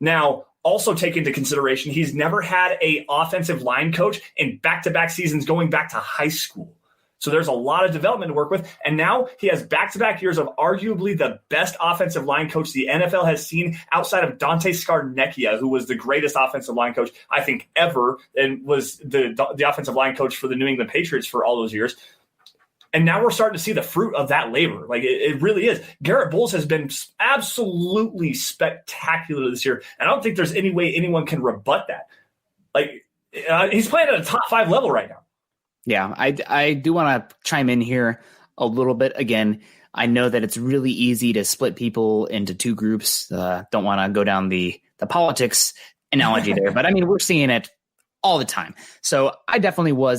Now, also take into consideration, he's never had a offensive line coach in back-to-back seasons going back to high school. So there's a lot of development to work with. And now he has back-to-back years of arguably the best offensive line coach the NFL has seen outside of Dante Scarnecchia, who was the greatest offensive line coach, I think, ever, and was the offensive line coach for the New England Patriots for all those years. And now we're starting to see the fruit of that labor. It really is. Garrett Bowles has been absolutely spectacular this year. And I don't think there's any way anyone can rebut that. He's playing at a top 5 level right now. Yeah, I do want to chime in here a little bit. Again, I know that it's really easy to split people into 2 groups. Don't want to go down the politics analogy there. But, we're seeing it all the time. So I definitely I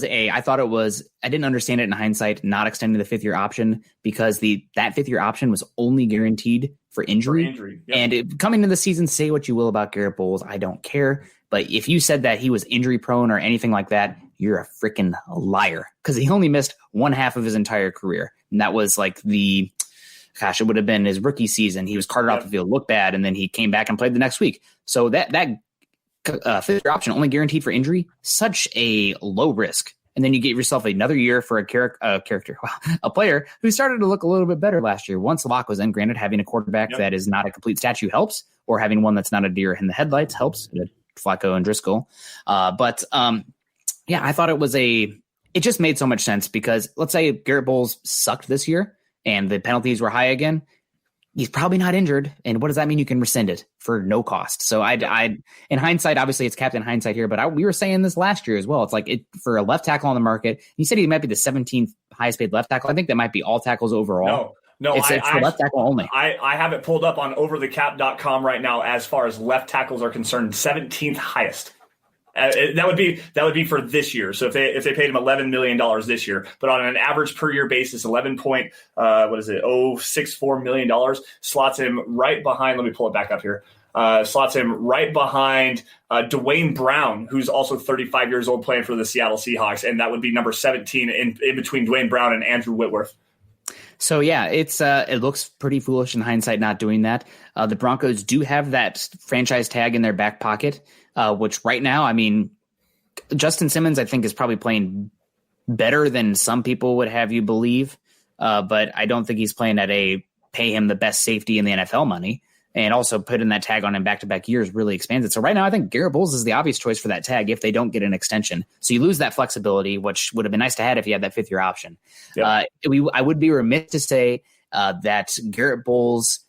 didn't understand it in hindsight, not extending the 5th year option because that 5th year option was only guaranteed for injury. Yep. And coming into the season, say what you will about Garrett Bowles, I don't care. But if you said that he was injury prone or anything like that, you're a freaking liar because he only missed 1/2 of his entire career. And that was it would have been his rookie season. He was carted off the field, looked bad, and then he came back and played the next week. So that 5th year option only guaranteed for injury, such a low risk. And then you get yourself another year for a player who started to look a little bit better last year. Once Locke was in, granted, having a quarterback that is not a complete statue helps, or having one that's not a deer in the headlights helps. Flacco and Driscoll. I thought it just made so much sense because let's say Garrett Bowles sucked this year and the penalties were high again. He's probably not injured. And what does that mean? You can rescind it for no cost. So I in hindsight, obviously it's capped in hindsight here, but we were saying this last year as well. It's for a left tackle on the market. You said he might be the 17th highest paid left tackle. I think that might be all tackles overall. No, it's for left tackle only. I have it pulled up on overthecap.com right now as far as left tackles are concerned, 17th highest. That would be for this year. So if they paid him $11 million this year, but on an average per year basis, $11.64 million slots him right behind. Let me pull it back up here. Slots him right behind Dwayne Brown, who's also 35 years old, playing for the Seattle Seahawks, and that would be number 17 in between Dwayne Brown and Andrew Whitworth. So yeah, it looks pretty foolish in hindsight not doing that. The Broncos do have that franchise tag in their back pocket, which right now, Justin Simmons, I think, is probably playing better than some people would have you believe. But I don't think he's playing at pay him the best safety in the NFL money. And also putting that tag on him back-to-back years really expands it. So right now, I think Garrett Bowles is the obvious choice for that tag if they don't get an extension. So you lose that flexibility, which would have been nice to have if you had that 5th year option. Yep. I would be remiss to say that Garrett Bowles'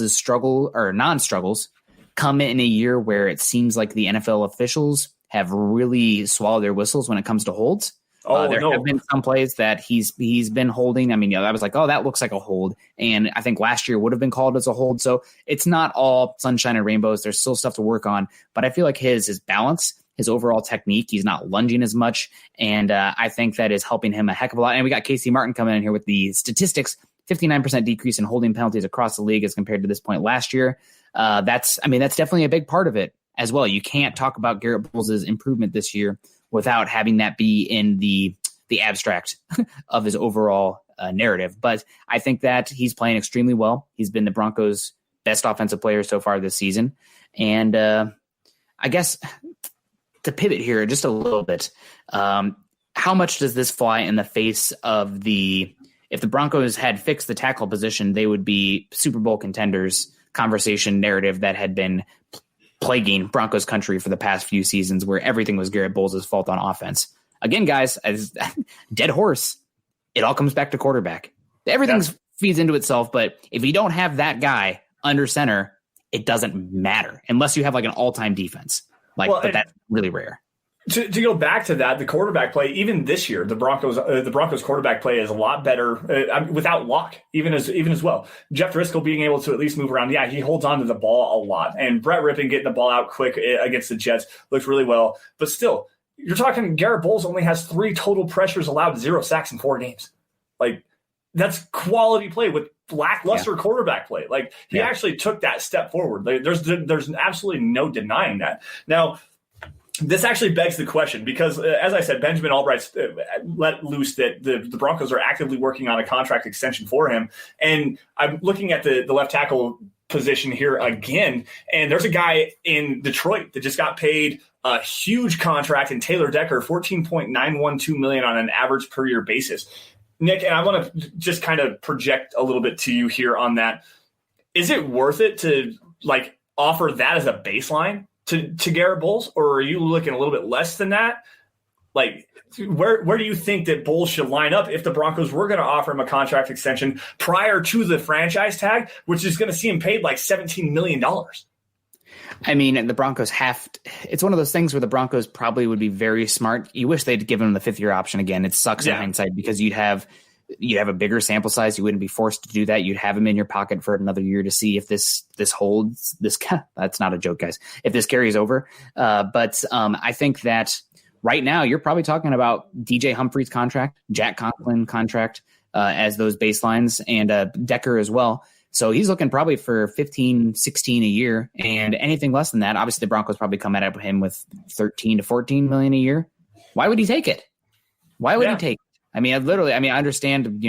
struggle or non-struggles come in a year where it seems like the NFL officials have really swallowed their whistles when it comes to holds. There have been some plays that he's been holding. I was like, oh, that looks like a hold. And I think last year would have been called as a hold. So it's not all sunshine and rainbows. There's still stuff to work on. But I feel like his balance, his overall technique, he's not lunging as much. And I think that is helping him a heck of a lot. And we got Casey Martin coming in here with the statistics, 59% decrease in holding penalties across the league as compared to this point last year. That's definitely a big part of it as well. You can't talk about Garrett Bowles' improvement this year without having that be in the abstract of his overall narrative. But I think that he's playing extremely well. He's been the Broncos' best offensive player so far this season. And I guess to pivot here just a little bit, how much does this fly in the face of the if the Broncos had fixed the tackle position, they would be Super Bowl contenders conversation narrative that had been plaguing Broncos country for the past few seasons, where everything was Garrett Bowles' fault on offense. Again, guys, as dead horse, it all comes back to quarterback. Everything feeds into itself, but if you don't have that guy under center, it doesn't matter unless you have like an all-time defense. But that's really rare. To go back to that, the quarterback play, even this year, the Broncos quarterback play is a lot better without Locke, even as well. Jeff Driscoll being able to at least move around. Yeah, he holds on to the ball a lot. And Brett Rippon getting the ball out quick against the Jets looked really well. But still, you're talking Garrett Bowles only has 3 total pressures allowed, 0 sacks in 4 games. Like, that's quality play with lackluster quarterback play. Like, he actually took that step forward. There's absolutely no denying that. Now, this actually begs the question because, as I said, Benjamin Albright's let loose that the Broncos are actively working on a contract extension for him. And I'm looking at the left tackle position here again, and there's a guy in Detroit that just got paid a huge contract in Taylor Decker, $14.912 million on an average per year basis. Nick, and I want to just kind of project a little bit to you here on that. Is it worth it to offer that as a baseline to Garrett Bowles, or are you looking a little bit less than that? Like, where do you think that Bowles should line up if the Broncos were going to offer him a contract extension prior to the franchise tag, which is going to see him paid like $17 million? I mean, the Broncos it's one of those things where the Broncos probably would be very smart. You wish they'd given him the 5th year option again. It sucks in hindsight because you'd have a bigger sample size. You wouldn't be forced to do that. You'd have him in your pocket for another year to see if this holds. That's not a joke, guys. If this carries over. But I think that right now you're probably talking about DJ Humphrey's contract, Jack Conklin contract as those baselines, and Decker as well. So he's looking probably for 15, 16 a year, and anything less than that, obviously the Broncos probably come at him with 13 to 14 million a year. Why would he take it? Why would he take it? I mean, I understand,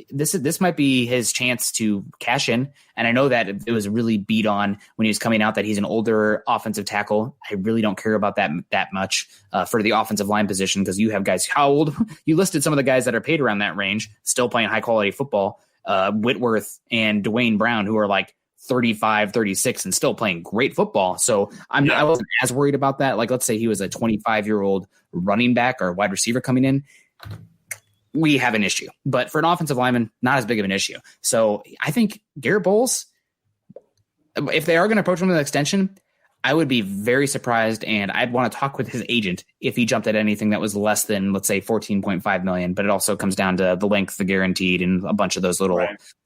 this might be his chance to cash in. And I know that it was really beat on when he was coming out that he's an older offensive tackle. I really don't care about that much for the offensive line position, because you have guys, how old? You listed some of the guys that are paid around that range, still playing high quality football. Whitworth and Dwayne Brown, who are like 35, 36 and still playing great football. So I wasn't as worried about that. Like, let's say he was a 25-year-old running back or wide receiver coming in. We have an issue, but for an offensive lineman, not as big of an issue. So I think Garrett Bowles, if they are going to approach him with an extension, I would be very surprised, and I'd want to talk with his agent if he jumped at anything that was less than, let's say, $14.5 million. But it also comes down to the length, the guaranteed, and a bunch of those little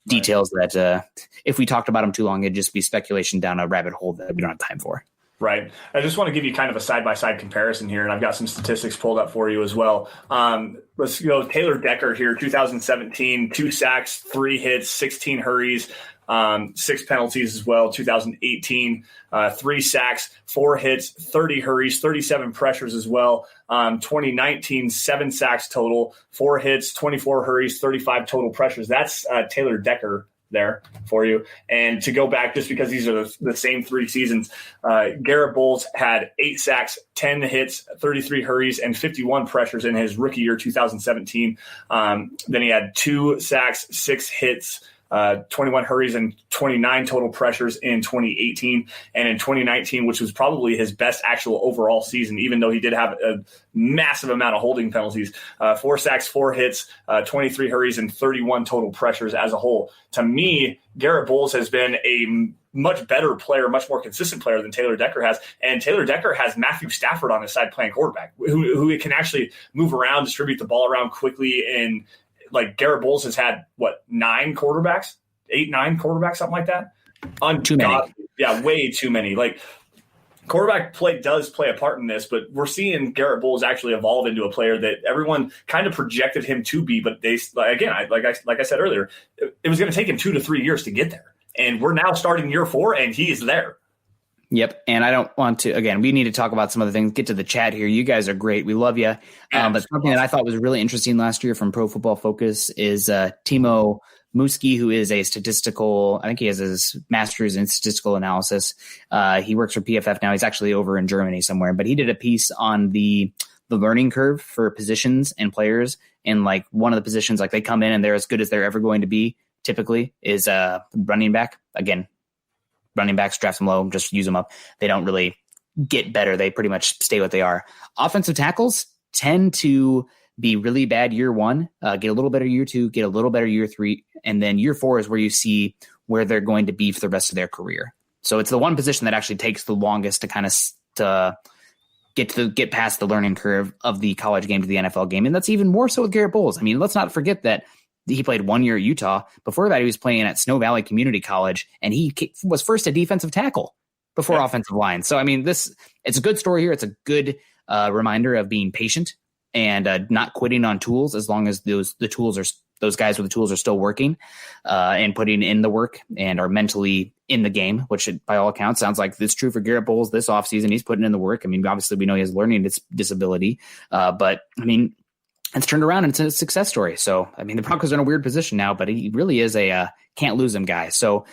details that if we talked about them too long, it'd just be speculation down a rabbit hole that we don't have time for. Right. I just want to give you kind of a side-by-side comparison here, and I've got some statistics pulled up for you as well. Let's go Taylor Decker here, 2017, 2 sacks, 3 hits, 16 hurries, 6 penalties as well. 2018, 3 sacks, 4 hits, 30 hurries, 37 pressures as well. 2019, 7 sacks total, 4 hits, 24 hurries, 35 total pressures. That's Taylor Decker there for you. And to go back, just because these are the same 3 seasons, Garrett Bowles had 8 sacks, 10 hits, 33 hurries, and 51 pressures in his rookie year, 2017. Then he had 2 sacks, 6 hits, 21 hurries, and 29 total pressures in 2018. And in 2019, which was probably his best actual overall season, even though he did have a massive amount of holding penalties, 4 sacks, 4 hits, 23 hurries, and 31 total pressures as a whole. To me, Garrett Bowles has been a much better player, much more consistent player than Taylor Decker has. And Taylor Decker has Matthew Stafford on his side playing quarterback, who can actually move around, distribute the ball around quickly. And like Garrett Bowles has had, 9 quarterbacks, 8, 9 quarterbacks, something like that. Too many. Yeah, way too many. Like, quarterback play does play a part in this, but we're seeing Garrett Bowles actually evolve into a player that everyone kind of projected him to be. But they, like I said earlier, it was going to take him 2 to 3 years to get there. And we're now starting year 4, and he is there. Yep. And I don't want to, again, we need to talk about some other things, get to the chat here. You guys are great. We love you. But something that I thought was really interesting last year from Pro Football Focus is Timo Muski, who is a statistical, I think he has his master's in statistical analysis. He works for PFF now. He's actually over in Germany somewhere, but he did a piece on the the learning curve for positions and players. And like one of the positions, like they come in and they're as good as they're ever going to be, typically is running back. Again, running backs, draft them low, just use them up. They don't really get better. They pretty much stay what they are. Offensive tackles tend to be really bad year one, get a little better year two, get a little better year three. And then year four is where you see where they're going to be for the rest of their career. So it's the one position that actually takes the longest to kind of get past the learning curve of the college game to the NFL game. And that's even more so with Garrett Bowles. I mean, let's not forget that he played 1 year at Utah. Before that, he was playing at Snow Valley Community College, and he was first a defensive tackle before offensive line. So, I mean, it's a good story here. It's a good reminder of being patient and not quitting on tools as long as those guys with the tools are still working and putting in the work and are mentally in the game, which by all accounts sounds like it's true for Garrett Bowles this offseason. He's putting in the work. I mean, obviously we know he has learning disability, but I mean, it's turned around and it's a success story. So, I mean, the Broncos are in a weird position now, but he really is a can't lose him guy. So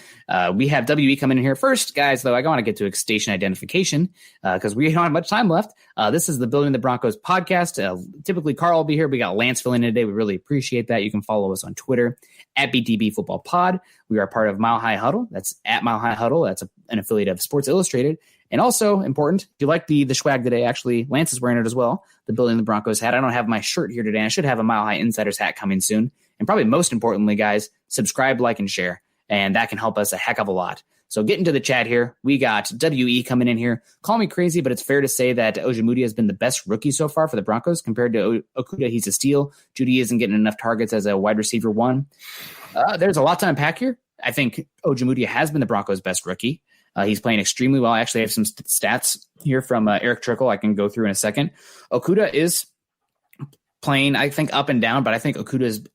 we have WE coming in here first, guys, though. I want to get to station identification because we don't have much time left. This is the Building the Broncos podcast. Typically, Carl will be here. We got Lance filling in today. We really appreciate that. You can follow us on Twitter at BTB Football Pod. We are part of Mile High Huddle. That's at Mile High Huddle. That's an affiliate of Sports Illustrated. And also important, if you like the swag today, actually, Lance is wearing it as well, the Building the Broncos hat. I don't have my shirt here today. I should have a Mile High Insiders hat coming soon. And probably most importantly, guys, subscribe, like, and share. And that can help us a heck of a lot. So get into the chat here. We got WE coming in here. Call me crazy, but it's fair to say that Ojemudia has been the best rookie so far for the Broncos. Compared to Okudah, he's a steal. Judy isn't getting enough targets as a wide receiver one. There's a lot to unpack here. I think Ojemudia has been the Broncos' best rookie. He's playing extremely well. I actually have some stats here from Eric Trickle I can go through in a second. Okudah is playing, I think, up and down, but I think Okudah is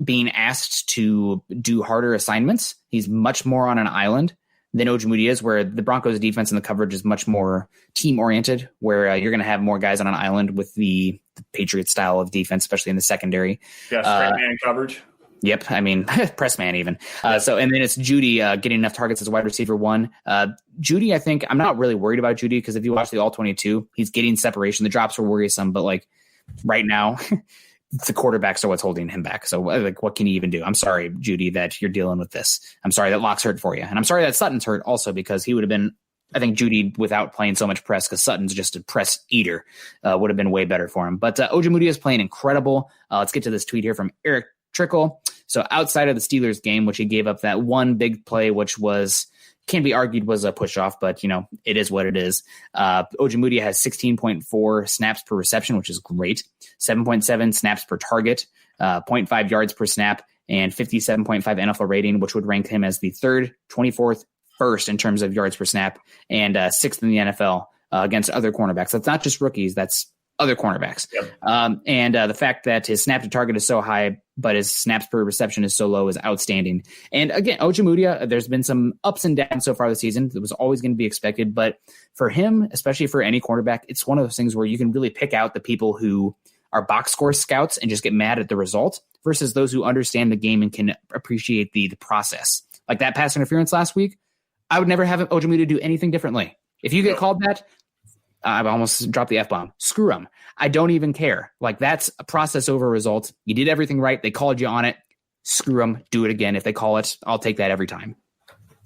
being asked to do harder assignments. He's much more on an island than Ojemudia is, where the Broncos defense and the coverage is much more team-oriented, where you're going to have more guys on an island with the Patriots style of defense, especially in the secondary. Yeah, straight man coverage. Yep. I mean, press man even. And then it's Judy getting enough targets as a wide receiver one. Judy, I think I'm not really worried about Judy because if you watch the All-22, he's getting separation. The drops were worrisome, but like right now, the quarterbacks are what's holding him back. So like, what can he even do? I'm sorry, Judy, that you're dealing with this. I'm sorry that Locke's hurt for you. And I'm sorry that Sutton's hurt also because he would have been, I think Judy without playing so much press because Sutton's just a press eater would have been way better for him. But Ojemudia is playing incredible. Let's get to this tweet here from Eric Trickle. So outside of the Steelers game, which he gave up that one big play, which can be argued was a push off, but it is what it is. Ojemudia has 16.4 snaps per reception, which is great. 7.7 snaps per target, 0.5 yards per snap, and 57.5 NFL rating, which would rank him as the third, 24th, first in terms of yards per snap, and sixth in the NFL against other cornerbacks. That's not just rookies. That's other cornerbacks. Yep. And the fact that his snap to target is so high, but his snaps per reception is so low is outstanding. And again, Ojemudia, there's been some ups and downs so far this season. It was always going to be expected. But for him, especially for any cornerback, it's one of those things where you can really pick out the people who are box score scouts and just get mad at the result versus those who understand the game and can appreciate the process. Like that pass interference last week, I would never have Ojemudia do anything differently. If you get called that, I've almost dropped the F-bomb. Screw them. I don't even care. Like, that's a process over a result. You did everything right. They called you on it. Screw them. Do it again. If they call it, I'll take that every time.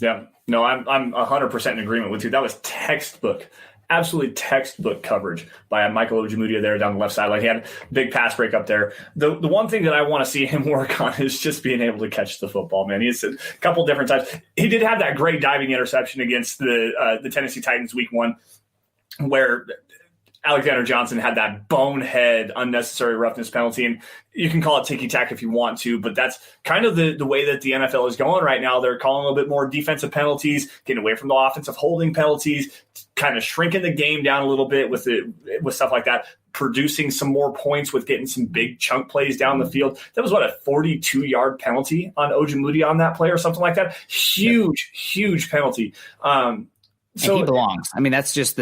Yeah. No, I'm 100% in agreement with you. That was textbook, absolutely textbook coverage by Michael Ojemudia there down the left side. Like, he had a big pass break up there. The one thing that I want to see him work on is just being able to catch the football, man. He's a couple different times. He did have that great diving interception against the Tennessee Titans week 1. Where Alexander Johnson had that bonehead unnecessary roughness penalty. And you can call it ticky-tack if you want to, but that's kind of the way that the NFL is going right now. They're calling a little bit more defensive penalties, getting away from the offensive holding penalties, kind of shrinking the game down a little bit with stuff like that, producing some more points with getting some big chunk plays down the field. That was, a 42-yard penalty on Ojemudia on that play or something like that? Huge penalty. So he belongs. I mean, that's just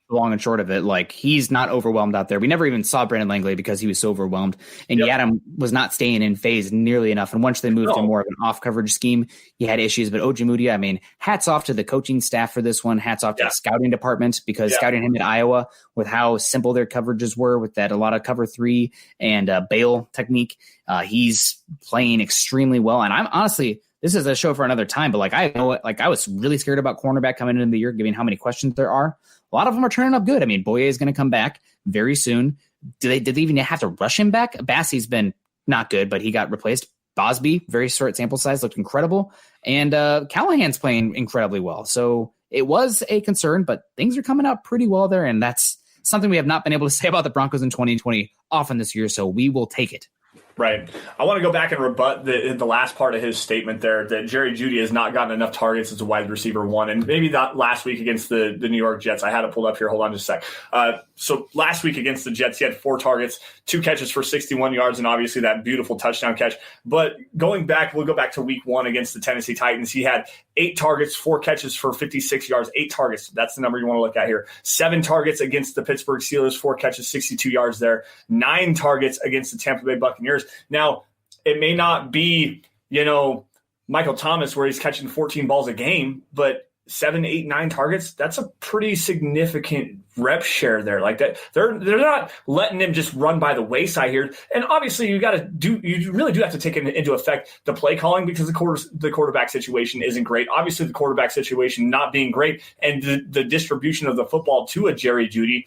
long and short of it. Like, he's not overwhelmed out there. We never even saw Brandon Langley because he was so overwhelmed. And Yadam was not staying in phase nearly enough. And once they moved to more of an off coverage scheme, he had issues. But Ojemudia, I mean, hats off to the coaching staff for this one. Hats off to the scouting department, because scouting him at Iowa with how simple their coverages were with that a lot of cover 3 and bail technique. He's playing extremely well. And I'm honestly, this is a show for another time, but I was really scared about cornerback coming into the year, given how many questions there are. A lot of them are turning up good. I mean, Boye is going to come back very soon. Did they even have to rush him back? Bassey's been not good, but he got replaced. Bosby, very short sample size, looked incredible. And Callahan's playing incredibly well. So it was a concern, but things are coming out pretty well there. And that's something we have not been able to say about the Broncos in 2020 often this year. So we will take it. Right. I want to go back and rebut the last part of his statement there, that Jerry Jeudy has not gotten enough targets as a wide receiver 1. And maybe that last week against the New York Jets, I had it pulled up here. Hold on just a sec. So last week against the Jets, he had 4 targets, 2 catches for 61 yards, and obviously that beautiful touchdown catch. But going back, we'll go back to week 1 against the Tennessee Titans. He had 8 targets, 4 catches for 56 yards, 8 targets. That's the number you want to look at here. 7 targets against the Pittsburgh Steelers, 4 catches, 62 yards there. 9 targets against the Tampa Bay Buccaneers. Now, it may not be, Michael Thomas where he's catching 14 balls a game, but 7, 8, 9 targets, that's a pretty significant rep share there. Like that, they're not letting him just run by the wayside here. And obviously you really do have to take into effect the play calling, because the quarterback situation isn't great. Obviously the quarterback situation not being great, and the distribution of the football to a Jerry Jeudy.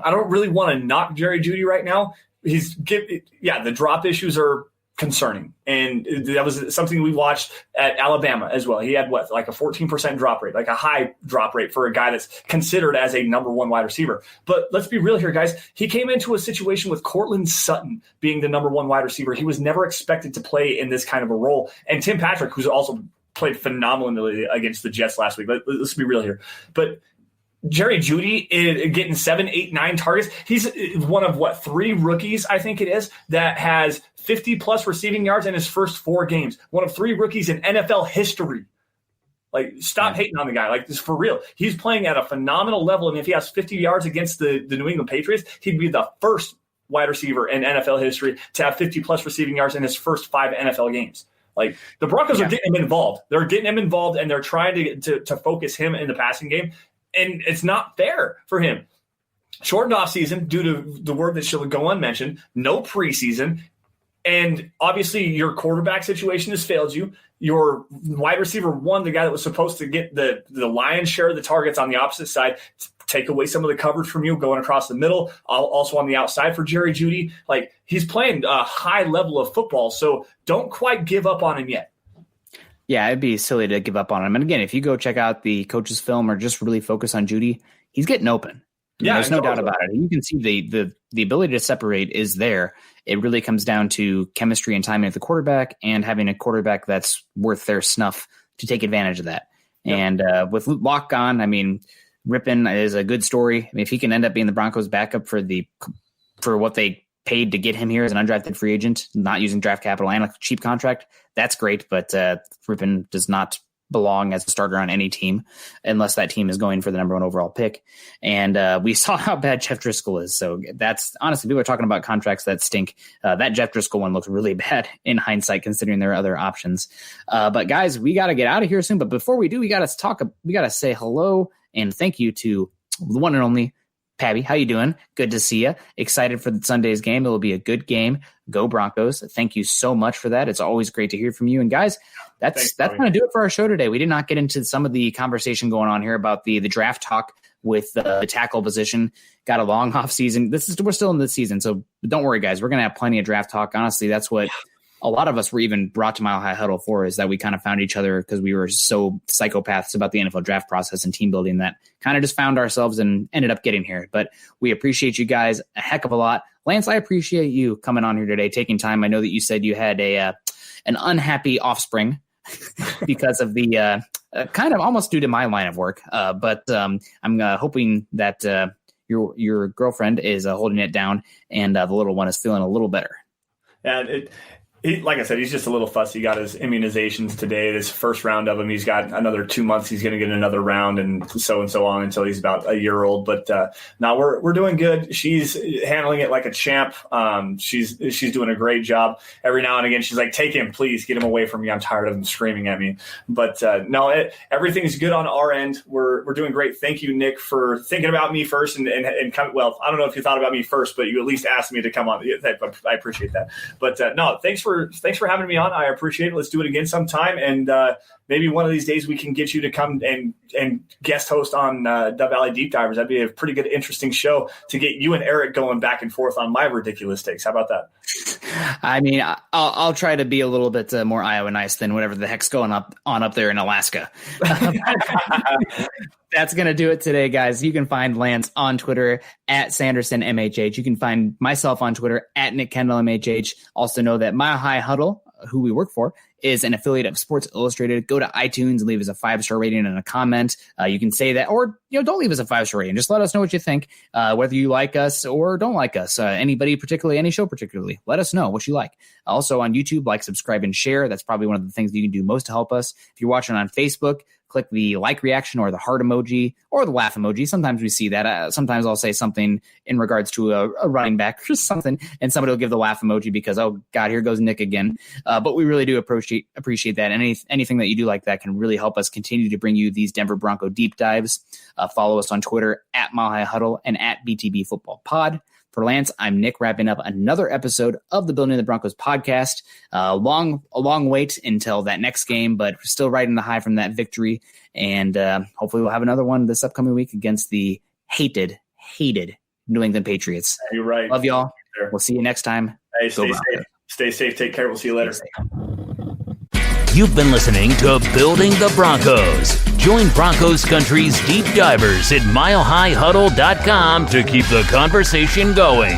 I don't really want to knock Jerry Jeudy right now. The drop issues are concerning. And that was something we watched at Alabama as well. He had like a 14% drop rate, like a high drop rate for a guy that's considered as a number 1 wide receiver. But let's be real here, guys. He came into a situation with Cortland Sutton being the number 1 wide receiver. He was never expected to play in this kind of a role. And Tim Patrick, who's also played phenomenally against the Jets last week. Let's be real here. But Jerry Jeudy getting 7, 8, 9 targets. He's one of 3 rookies, I think it is, that has 50-plus receiving yards in his first 4 games. One of 3 rookies in NFL history. Like, stop hating on the guy. Like, this for real. He's playing at a phenomenal level, and if he has 50 yards against the New England Patriots, he'd be the first wide receiver in NFL history to have 50-plus receiving yards in his first 5 NFL games. Like, the Broncos are getting him involved. They're getting him involved, and they're trying to focus him in the passing game. And it's not fair for him. Shortened off season due to the word that should go unmentioned, no preseason. And obviously your quarterback situation has failed you. Your wide receiver 1, the guy that was supposed to get the lion's share of the targets on the opposite side, take away some of the coverage from you going across the middle, also on the outside for Jerry Jeudy. Like, he's playing a high level of football, so don't quite give up on him yet. Yeah, it'd be silly to give up on him. And again, if you go check out the coach's film or just really focus on Jeudy, he's getting open. Yeah, there's no doubt about it. You can see the ability to separate is there. It really comes down to chemistry and timing at the quarterback, and having a quarterback that's worth their snuff to take advantage of that. Yep. And with Locke gone, I mean, Rippon is a good story. I mean, if he can end up being the Broncos' backup for what they paid to get him here as an undrafted free agent, not using draft capital and a cheap contract, that's great. But Rippon does not belong as a starter on any team unless that team is going for the number 1 overall pick. And we saw how bad Jeff Driscoll is. So that's honestly, people are talking about contracts that stink. That Jeff Driscoll one looks really bad in hindsight, considering there are other options. But guys, we got to get out of here soon. But before we do, we got to say hello and thank you to the one and only Pabby. How you doing? Good to see you. Excited for the Sunday's game. It will be a good game. Go Broncos. Thank you so much for that. It's always great to hear from you. And guys, that's going to do it for our show today. We did not get into some of the conversation going on here about the draft talk with the tackle position. Got a long off season. We're still in this season, so don't worry, guys. We're going to have plenty of draft talk. Honestly, that's what a lot of us were even brought to Mile High Huddle for, is that we kind of found each other because we were so psychopaths about the NFL draft process and team building that kind of just found ourselves and ended up getting here. But we appreciate you guys a heck of a lot. Lance, I appreciate you coming on here today, taking time. I know that you said you had an unhappy offspring because of the kind of almost due to my line of work. But I'm hoping that your girlfriend is holding it down and the little one is feeling a little better. And Like I said, he's just a little fussy. He got his immunizations today. This first round of them, he's got another 2 months. He's going to get another round, and so on until he's about a year old. But now we're doing good. She's handling it like a champ. She's doing a great job. Every now and again, she's like, "Take him, please, get him away from me. I'm tired of him screaming at me." But no, everything's good on our end. We're doing great. Thank you, Nick, for thinking about me first and come. Well, I don't know if you thought about me first, but you at least asked me to come on. I appreciate that. But no, thanks for having me on. I appreciate it. Let's do it again sometime, and maybe one of these days we can get you to come and guest host on the Valley Deep Divers. That'd be a pretty good, interesting show to get you and Eric going back and forth on my ridiculous takes. How about that? I mean, I'll try to be a little bit more Iowa nice than whatever the heck's going on up there in Alaska. That's going to do it today, guys. You can find Lance on Twitter at SandersonMHH. You can find myself on Twitter at Nick Kendell MHH. Also know that Mile High Huddle, who we work for, is an affiliate of Sports Illustrated. Go to iTunes and leave us a 5-star rating and a comment. You can say that, or don't leave us a 5-star rating. Just let us know what you think, whether you like us or don't like us. Anybody particularly, any show particularly, let us know what you like. Also on YouTube, like, subscribe, and share. That's probably one of the things that you can do most to help us. If you're watching on Facebook, click the like reaction or the heart emoji or the laugh emoji. Sometimes we see that. Sometimes I'll say something in regards to a running back or something, and somebody will give the laugh emoji because, oh, God, here goes Nick again. But we really do appreciate that. Anything that you do like that can really help us continue to bring you these Denver Bronco deep dives. Follow us on Twitter at Mile High Huddle and at BTB Football Pod. For Lance, I'm Nick, wrapping up another episode of the Building the Broncos podcast. A long wait until that next game, but we're still riding the high from that victory. And hopefully we'll have another one this upcoming week against the hated New England Patriots. You're right. Love y'all. We'll see you next time. Hey, stay safe. Take care. We'll see you later. You've been listening to Building the Broncos. Join Broncos Country's deep divers at milehighhuddle.com to keep the conversation going.